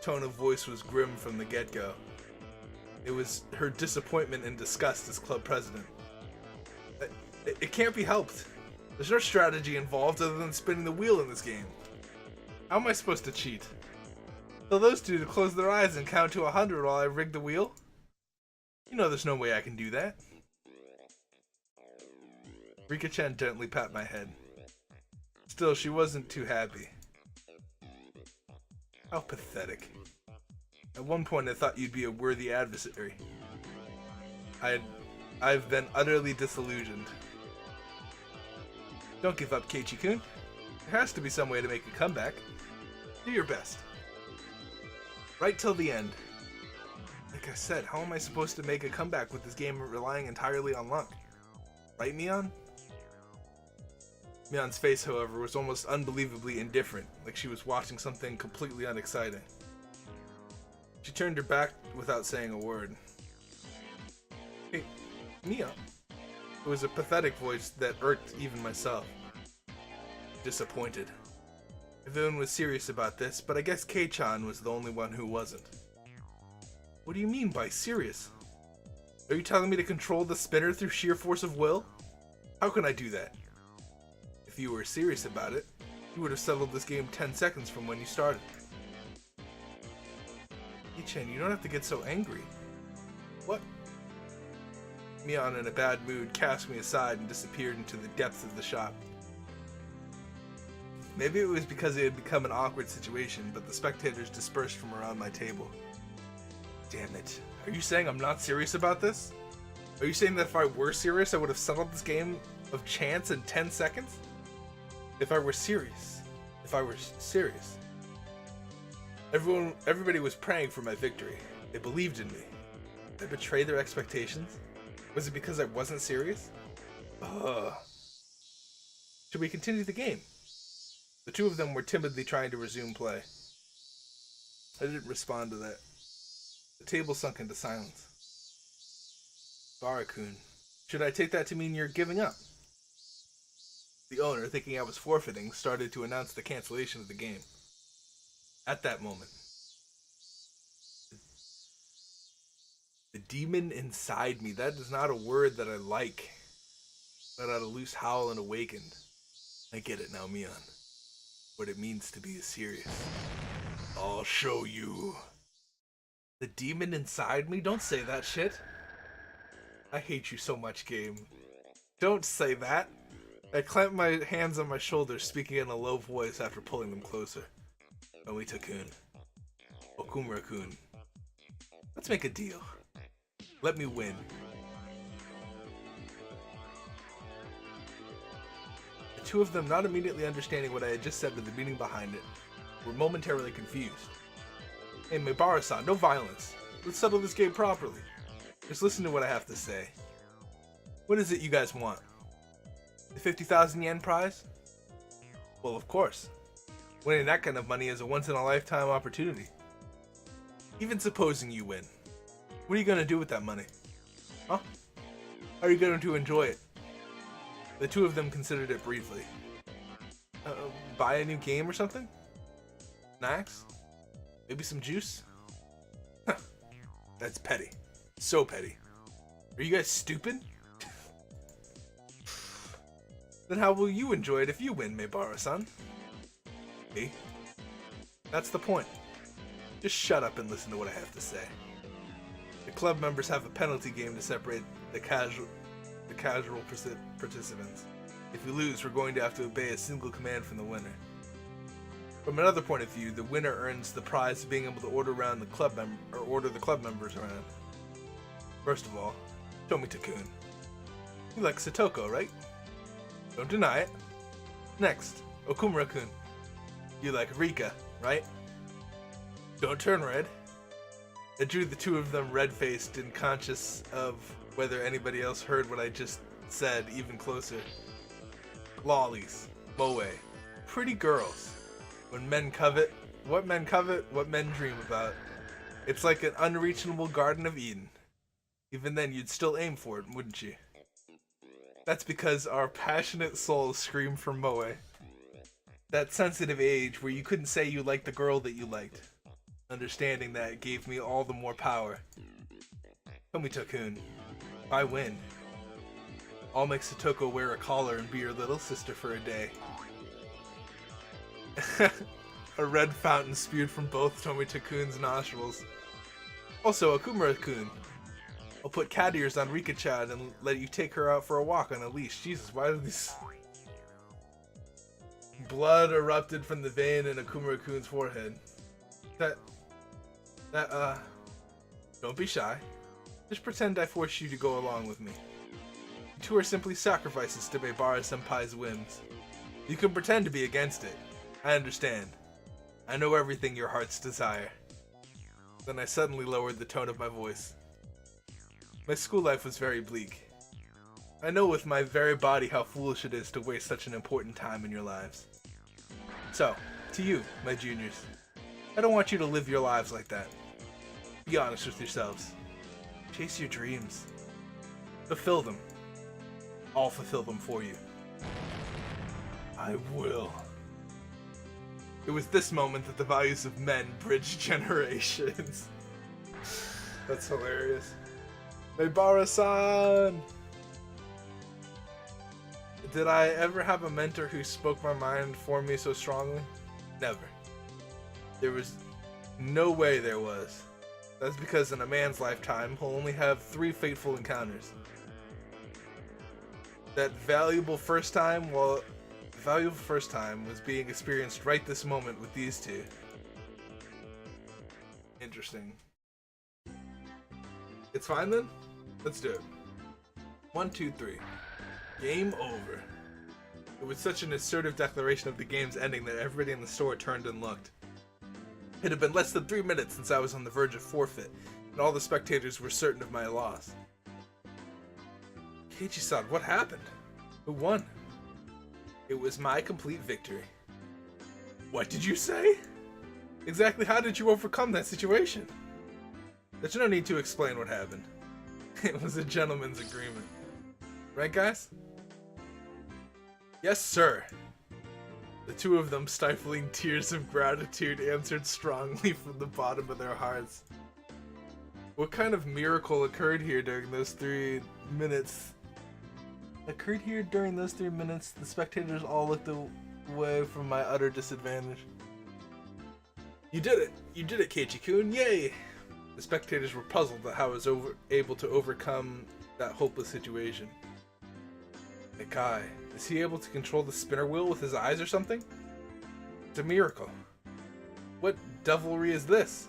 tone of voice was grim from the get-go. It was her disappointment and disgust as club president. It can't be helped. There's no strategy involved other than spinning the wheel in this game. How am I supposed to cheat? Tell those two to close their eyes and count to 100 while I rig the wheel? You know there's no way I can do that. Rika-chan gently pat my head. Still, she wasn't too happy. How pathetic. At one point I thought you'd be a worthy adversary. I've been utterly disillusioned. Don't give up, Keiichi-kun. There has to be some way to make a comeback. Do your best. Right till the end. Like I said, how am I supposed to make a comeback with this game relying entirely on luck? Right, Mion? Mion's face, however, was almost unbelievably indifferent, like she was watching something completely unexciting. She turned her back without saying a word. Hey, Mion. It was a pathetic voice that irked even myself. Disappointed. Everyone was serious about this, but I guess Kei-chan was the only one who wasn't. What do you mean by serious? Are you telling me to control the spinner through sheer force of will? How can I do that? If you were serious about it, you would have settled this game 10 seconds from when you started. Kei-chan, you don't have to get so angry. What? Mion, in a bad mood, cast me aside and disappeared into the depths of the shop. Maybe it was because it had become an awkward situation, but the spectators dispersed from around my table. Damn it. Are you saying I'm not serious about this? Are you saying that if I were serious, I would have settled this game of chance in 10 seconds? If I were serious. Everybody was praying for my victory. They believed in me. Did I betray their expectations? Was it because I wasn't serious? Should we continue the game? The two of them were timidly trying to resume play. I didn't respond to that. The table sunk into silence. Barakun, should I take that to mean you're giving up? The owner, thinking I was forfeiting, started to announce the cancellation of the game. At that moment, the demon inside me, that is not a word that I like. Let out a loose howl and awakened. I get it now, Mion. What it means to be serious. I'll show you. The demon inside me? Don't say that shit. I hate you so much, game. Don't say that. I clamped my hands on my shoulders, speaking in a low voice after pulling them closer. Omita-kun. Okumura-kun. Let's make a deal. Let me win. The two of them, not immediately understanding what I had just said to the meaning behind it, were momentarily confused. Hey, Mibara-san, no violence. Let's settle this game properly. Just listen to what I have to say. What is it you guys want? The 50,000 yen prize? Well, of course. Winning that kind of money is a once-in-a-lifetime opportunity. Even supposing you win, what are you going to do with that money? Huh? How are you going to enjoy it? The two of them considered it briefly. Buy a new game or something? Snacks? Maybe some juice? That's petty. So petty. Are you guys stupid? Then how will you enjoy it if you win, Meibara-san? Me? That's the point. Just shut up and listen to what I have to say. The club members have a penalty game to separate the casual participants. If we lose, we're going to have to obey a single command from the winner. From another point of view, the winner earns the prize of being able to order the club members around. First of all, Tomita-kun. You like Satoko, right? Don't deny it. Next, Okumura-kun. You like Rika, right? Don't turn red. I drew the two of them red-faced and conscious of whether anybody else heard what I just said even closer. Lollies, moe, pretty girls. When men covet, what men dream about. It's like an unreachable Garden of Eden. Even then, you'd still aim for it, wouldn't you? That's because our passionate souls scream for moe. That sensitive age where you couldn't say you liked the girl that you liked. Understanding that gave me all the more power. Tomita-kun, I win. I'll make Satoko wear a collar and be your little sister for a day. A red fountain spewed from both Tomita-kun's nostrils. Also, Okumura-kun, I'll put cat ears on Rika-chan and let you take her out for a walk on a leash. Jesus, why do these... Blood erupted from the vein in Okumura-kun's forehead. Don't be shy. Just pretend I forced you to go along with me. You two are simply sacrifices to Meibara-senpai's whims. You can pretend to be against it. I understand. I know everything your hearts desire. Then I suddenly lowered the tone of my voice. My school life was very bleak. I know with my very body how foolish it is to waste such an important time in your lives. So, to you, my juniors, I don't want you to live your lives like that. Be honest with yourselves. Chase your dreams. Fulfill them. I'll fulfill them for you. I will. It was this moment that the values of men bridged generations. That's hilarious. Meibara-san! Did I ever have a mentor who spoke my mind for me so strongly? Never. There was no way there was. That's because in a man's lifetime, he'll only have 3 fateful encounters. That valuable first time was being experienced right this moment with these two. Interesting. It's fine then? Let's do it. 1, 2, 3. Game over. It was such an assertive declaration of the game's ending that everybody in the store turned and looked. It had been less than 3 minutes since I was on the verge of forfeit, and all the spectators were certain of my loss. Keiichi-san, what happened? Who won? It was my complete victory. What did you say? Exactly how did you overcome that situation? There's no need to explain what happened. It was a gentleman's agreement. Right, guys? Yes, sir. The two of them, stifling tears of gratitude, answered strongly from the bottom of their hearts. What kind of miracle occurred here during those 3 minutes? The spectators all looked away from my utter disadvantage. You did it, Keiichi-kun, yay! The spectators were puzzled at how I was able to overcome that hopeless situation. Nikai, is he able to control the spinner wheel with his eyes or something? It's a miracle. What devilry is this?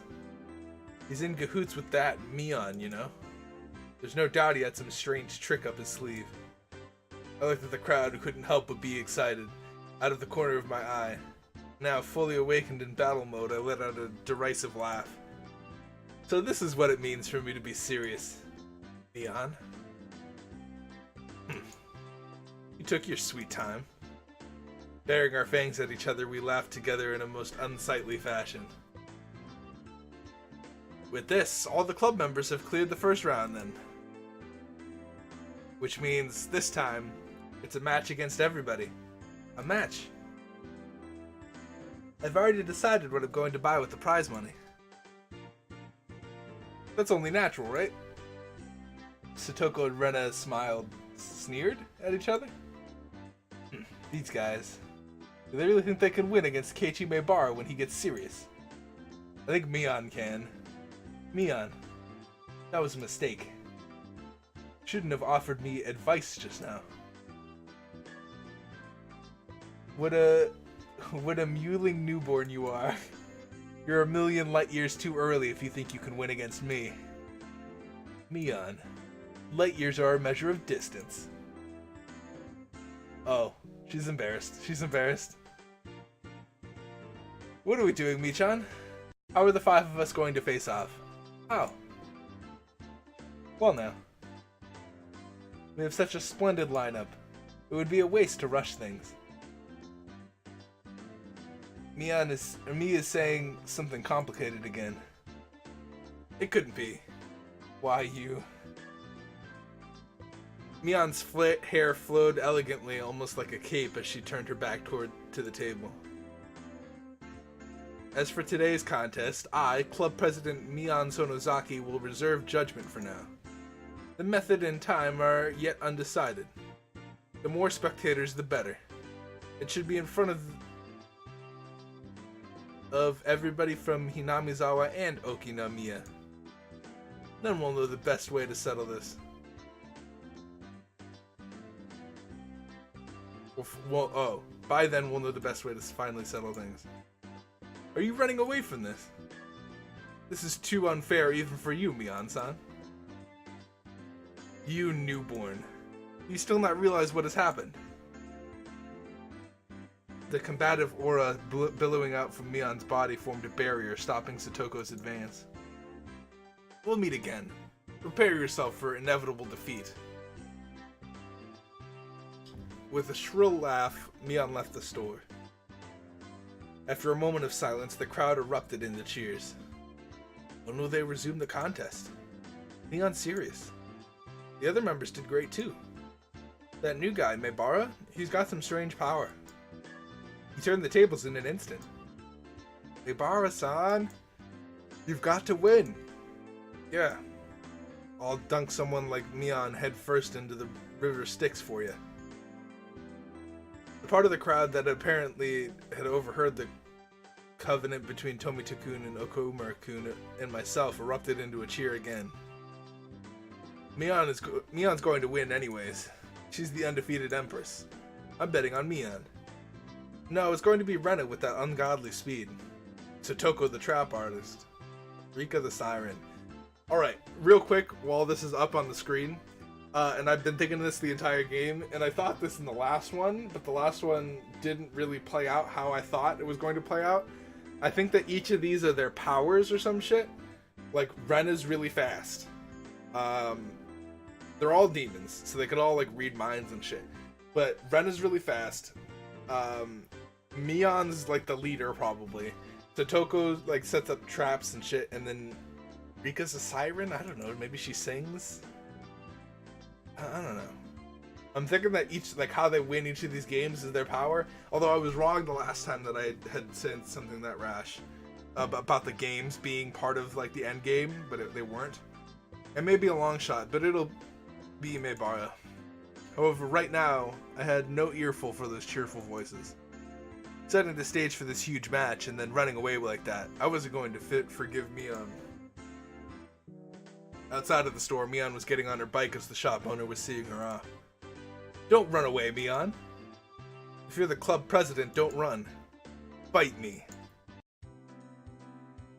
He's in cahoots with that Mion, you know? There's no doubt he had some strange trick up his sleeve. I looked at the crowd and couldn't help but be excited, out of the corner of my eye. Now, fully awakened in battle mode, I let out a derisive laugh. So this is what it means for me to be serious, Mion. You took your sweet time. Baring our fangs at each other, we laughed together in a most unsightly fashion. With this, all the club members have cleared the first round then. Which means, this time, it's a match against everybody. A match. I've already decided what I'm going to buy with the prize money. That's only natural, right? Satoko and Rena smiled, sneered at each other. These guys. Do they really think they can win against Keiichi Maebara when he gets serious? I think Mion can. Mion, that was a mistake. Shouldn't have offered me advice just now. What a mewling newborn you are. You're a million light years too early if you think you can win against me. Mion, light years are a measure of distance. Oh, she's embarrassed. What are we doing, Michan? How are the 5 of us going to face off? How? Well now. We have such a splendid lineup. It would be a waste to rush things. Mi is saying something complicated again. It couldn't be. Why you? Mion's hair flowed elegantly, almost like a cape, as she turned her back to the table. As for today's contest, I, Club President Mion Sonozaki, will reserve judgment for now. The method and time are yet undecided. The more spectators, the better. It should be in front of everybody from Hinamizawa and Okinomiya. Then we'll know the best way to settle this. By then we'll know the best way to finally settle things. Are you running away from this? This is too unfair even for you, Mion-san. You newborn. You still not realize what has happened? The combative aura billowing out from Mion's body formed a barrier, stopping Satoko's advance. We'll meet again. Prepare yourself for inevitable defeat. With a shrill laugh, Mion left the store. After a moment of silence, the crowd erupted into cheers. When will they resume the contest? Mion's serious. The other members did great too. That new guy, Maebara, he's got some strange power. He turned the tables in an instant. Maebara-san, you've got to win. Yeah, I'll dunk someone like Mion head first into the river Styx for you. The part of the crowd that apparently had overheard the covenant between Tomita-kun and Okumura-kun and myself erupted into a cheer again. Mion's going to win anyways. She's the undefeated Empress. I'm betting on Mion. No, it's going to be Rena with that ungodly speed. Satoko the trap artist. Rika the siren. Alright, real quick, while this is up on the screen, and I've been thinking this the entire game, and I thought this in the last one, but the last one didn't really play out how I thought it was going to play out. I think that each of these are their powers or some shit. Like, Rena's really fast. They're all demons, so they could all, like, read minds and shit. But Rena's really fast. Mion's, like, the leader, probably. Satoko, like, sets up traps and shit, and then Rika's a siren? I don't know, maybe she sings? I don't know. I'm thinking that each, like, how they win each of these games is their power. Although I was wrong the last time that I had said something that rash about the games being part of, like, the end game, but they weren't. It may be a long shot, but it'll be Meibara. However, right now, I had no earful for those cheerful voices. Setting the stage for this huge match and then running away like that, I wasn't going to forgive Mion. Outside of the store, Mion was getting on her bike as the shop owner was seeing her off. Don't run away, Mion. If you're the club president, don't run. Bite me.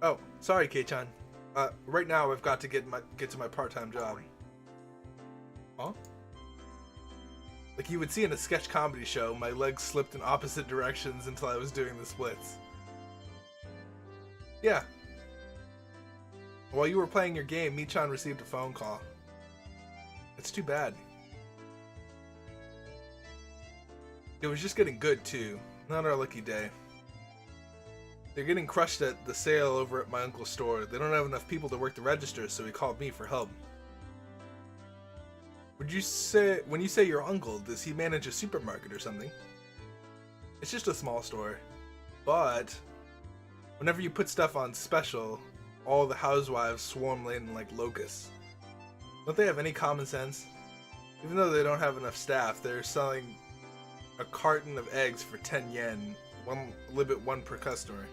Oh, sorry, Kei-chan. Right now I've got to get to my part-time job. Huh? Like you would see in a sketch comedy show, my legs slipped in opposite directions until I was doing the splits. Yeah. While you were playing your game, Michan received a phone call. It's too bad. It was just getting good, too. Not our lucky day. They're getting crushed at the sale over at my uncle's store. They don't have enough people to work the register, so he called me for help. When you say your uncle, does he manage a supermarket or something? It's just a small store. But whenever you put stuff on special, all the housewives swarm in like locusts. Don't they have any common sense? Even though they don't have enough staff, they're selling a carton of eggs for 10 yen, one per customer.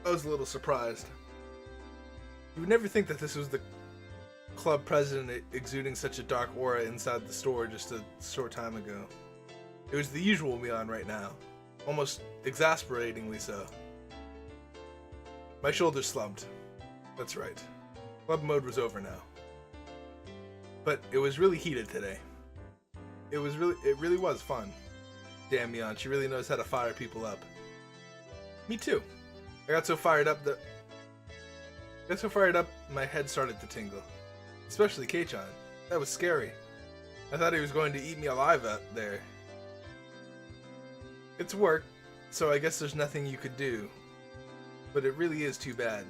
I was a little surprised. You would never think that this was the club president exuding such a dark aura inside the store just a short time ago. It was the usual Mion right now, almost exasperatingly so. My shoulders slumped. That's right. Club mode was over now. But it was really heated today. It really was fun. Damn Mion, she really knows how to fire people up. Me too. I got so fired up my head started to tingle. Especially Kei-chan. That was scary. I thought he was going to eat me alive out there. It's work, so I guess there's nothing you could do. But it really is too bad.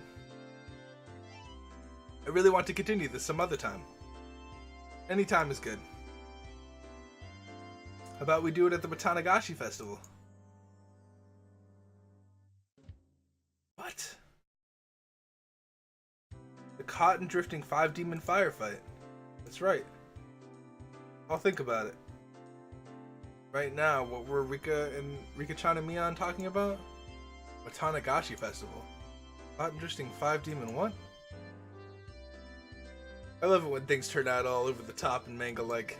I really want to continue this some other time. Any time is good. How about we do it at the Watanagashi Festival? What? The cotton drifting 5-demon firefight. That's right. I'll think about it. Right now, what were Rika-chan and Mion talking about? Watanagashi Festival. Cotton drifting 5-demon what? I love it when things turn out all over the top and manga-like.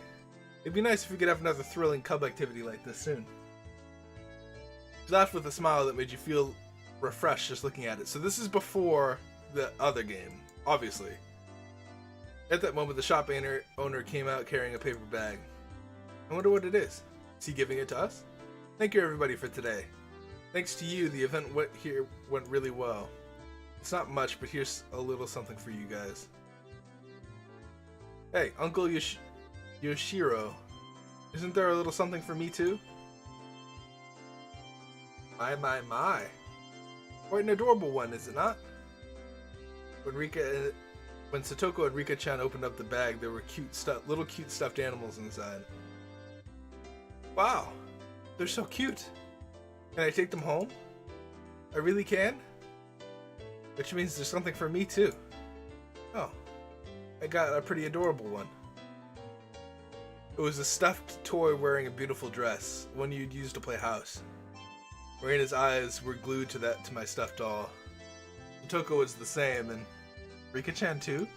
It'd be nice if we could have another thrilling cub activity like this soon. She laughed with a smile that made you feel refreshed just looking at it. So this is before the other game, obviously. At that moment, the shop owner came out carrying a paper bag. I wonder what it is. Is he giving it to us? Thank you everybody for today. Thanks to you, the event went really well. It's not much, but here's a little something for you guys. Hey, Uncle Yoshiro, isn't there a little something for me too? My. Quite an adorable one, is it not? When Satoko and Rika-chan opened up the bag, there were little cute stuffed animals inside. Wow, they're so cute. Can I take them home? I really can? Which means there's something for me too. Oh, I got a pretty adorable one. It was a stuffed toy wearing a beautiful dress, one you'd use to play house. Reina's eyes were glued to my stuffed doll. Satoko was the same, and Rika-chan too?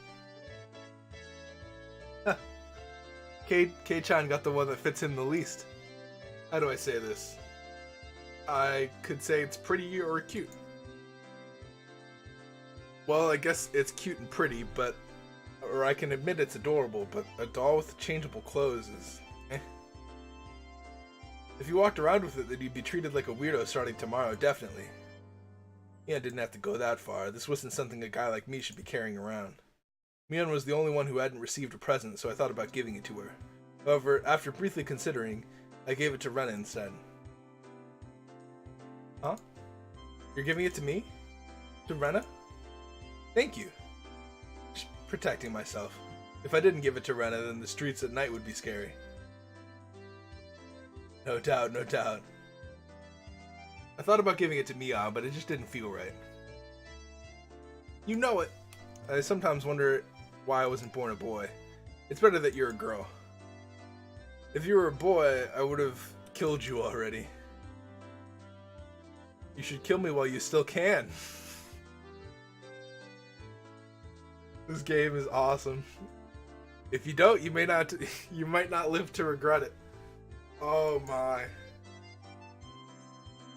Kei-chan got the one that fits him the least. How do I say this? I could say it's pretty or cute. Well, I guess it's cute and pretty, but... Or I can admit it's adorable, but a doll with changeable clothes is... eh. If you walked around with it, then you'd be treated like a weirdo starting tomorrow, definitely. Yeah, didn't have to go that far. This wasn't something a guy like me should be carrying around. Mion was the only one who hadn't received a present, so I thought about giving it to her. However, after briefly considering, I gave it to Rena instead. Huh? You're giving it to me? To Rena? Thank you. Just protecting myself. If I didn't give it to Rena, then the streets at night would be scary. No doubt, no doubt. I thought about giving it to Mion, but it just didn't feel right. You know it. I sometimes wonder why I wasn't born a boy. It's better that you're a girl. If you were a boy, I would have killed you already. You should kill me while you still can. This game is awesome. If you don't, you might not live to regret it. Oh my.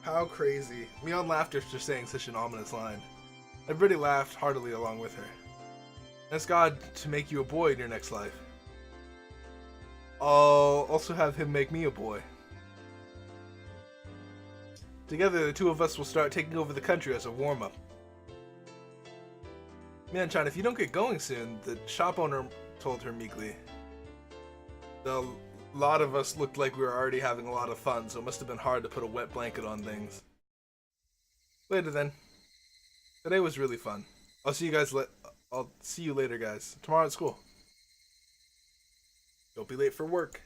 How crazy. Mion laughed after saying such an ominous line. Everybody laughed heartily along with her. Ask God to make you a boy in your next life. I'll also have him make me a boy. Together, the two of us will start taking over the country as a warm-up. Mion-chan, if you don't get going soon, the shop owner told her meekly. A lot of us looked like we were already having a lot of fun, so it must have been hard to put a wet blanket on things. Later then. Today was really fun. I'll see you later, guys. Tomorrow at school. Don't be late for work.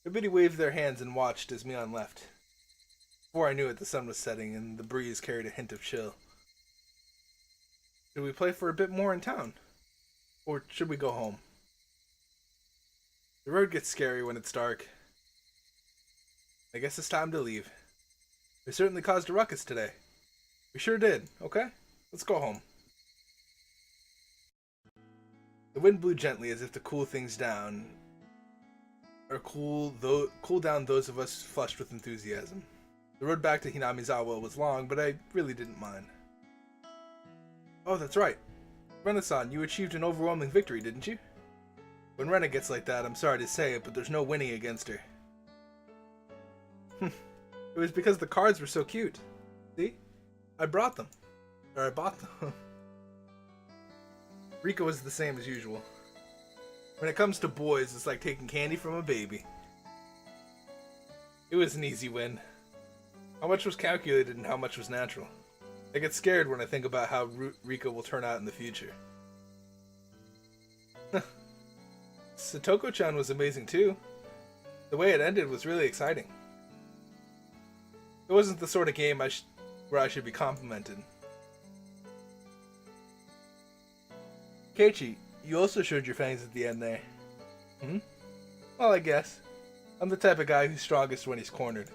Everybody waved their hands and watched as Mion left. Before I knew it, the sun was setting and the breeze carried a hint of chill. Should we play for a bit more in town? Or should we go home? The road gets scary when it's dark. I guess it's time to leave. We certainly caused a ruckus today. We sure did, okay? Let's go home. The wind blew gently as if to cool things down, or cool down those of us flushed with enthusiasm. The road back to Hinamizawa was long, but I really didn't mind. Oh, that's right. Rena-san, you achieved an overwhelming victory, didn't you? When Rena gets like that, I'm sorry to say it, but there's no winning against her. It was because the cards were so cute. See? I bought them. Rika was the same as usual. When it comes to boys, it's like taking candy from a baby. It was an easy win. How much was calculated and how much was natural? I get scared when I think about how Rika will turn out in the future. Satoko-chan was amazing too. The way it ended was really exciting. It wasn't the sort of game where I should be complimented. Keiichi, you also showed your fangs at the end there. Hmm? Well, I guess. I'm the type of guy who's strongest when he's cornered.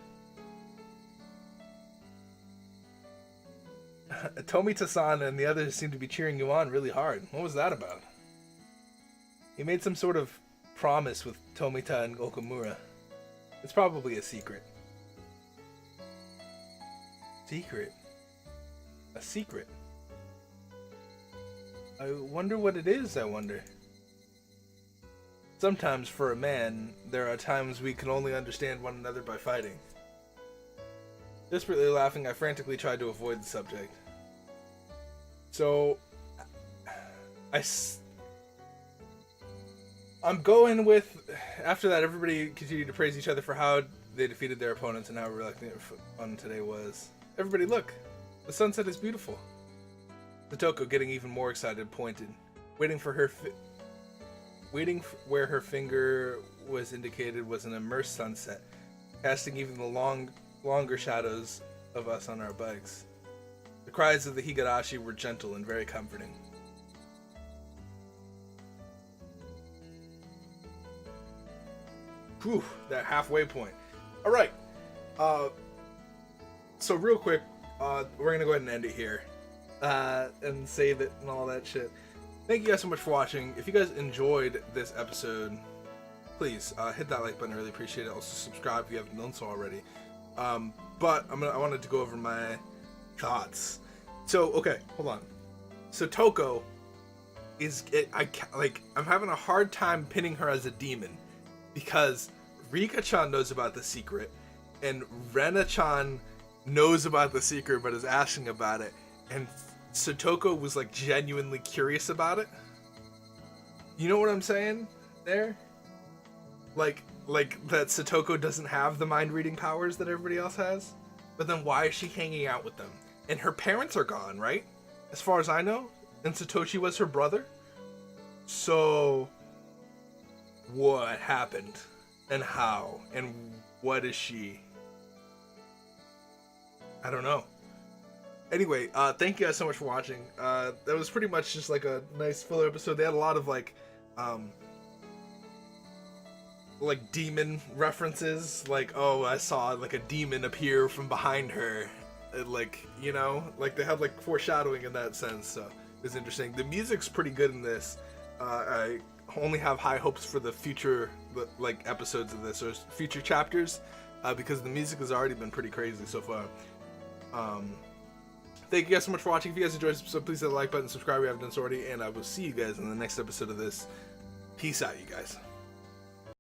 Tomita-san and the others seem to be cheering you on really hard. What was that about? You made some sort of promise with Tomita and Okamura. It's probably a secret. Secret? A secret? I wonder what it is, I wonder. Sometimes, for a man, there are times we can only understand one another by fighting. Desperately laughing, I frantically tried to avoid the subject. So, I'm going with, after that everybody continued to praise each other for how they defeated their opponents and how reluctant fun today was. Everybody look, the sunset is beautiful. Satoko, getting even more excited, pointed, waiting where her finger was indicated was an immersed sunset, casting even the longer shadows of us on our bikes. The cries of the Higurashi were gentle and very comforting. Whew, that halfway point. Alright, so real quick, we're gonna go ahead and end it here. And save it and all that shit. Thank you guys so much for watching. If you guys enjoyed this episode, please hit that like button. I really appreciate it. Also subscribe if you haven't done so already. But I wanted to go over my thoughts. So okay, hold on. So Toko I'm having a hard time pinning her as a demon because Rika-chan knows about the secret and Rena-chan knows about the secret but is asking about it, and Satoko was like genuinely curious about it. You know what I'm saying there? Like that Satoko doesn't have the mind reading powers that everybody else has, but then why is she hanging out with them? And her parents are gone, right? As far as I know, and Satoshi was her brother. So what happened and how and what is she? I don't know. Anyway, thank you guys so much for watching. That was pretty much just like a nice filler episode. They had a lot of like demon references, like, oh, I saw like a demon appear from behind her, like, you know, like they had like foreshadowing in that sense. So it was interesting. The music's pretty good in this. I only have high hopes for the future like episodes of this or future chapters, because the music has already been pretty crazy so far. Thank you guys so much for watching. If you guys enjoyed this episode, please hit the like button, subscribe if you haven't done so already, and I will see you guys in the next episode of this. Peace out, you guys.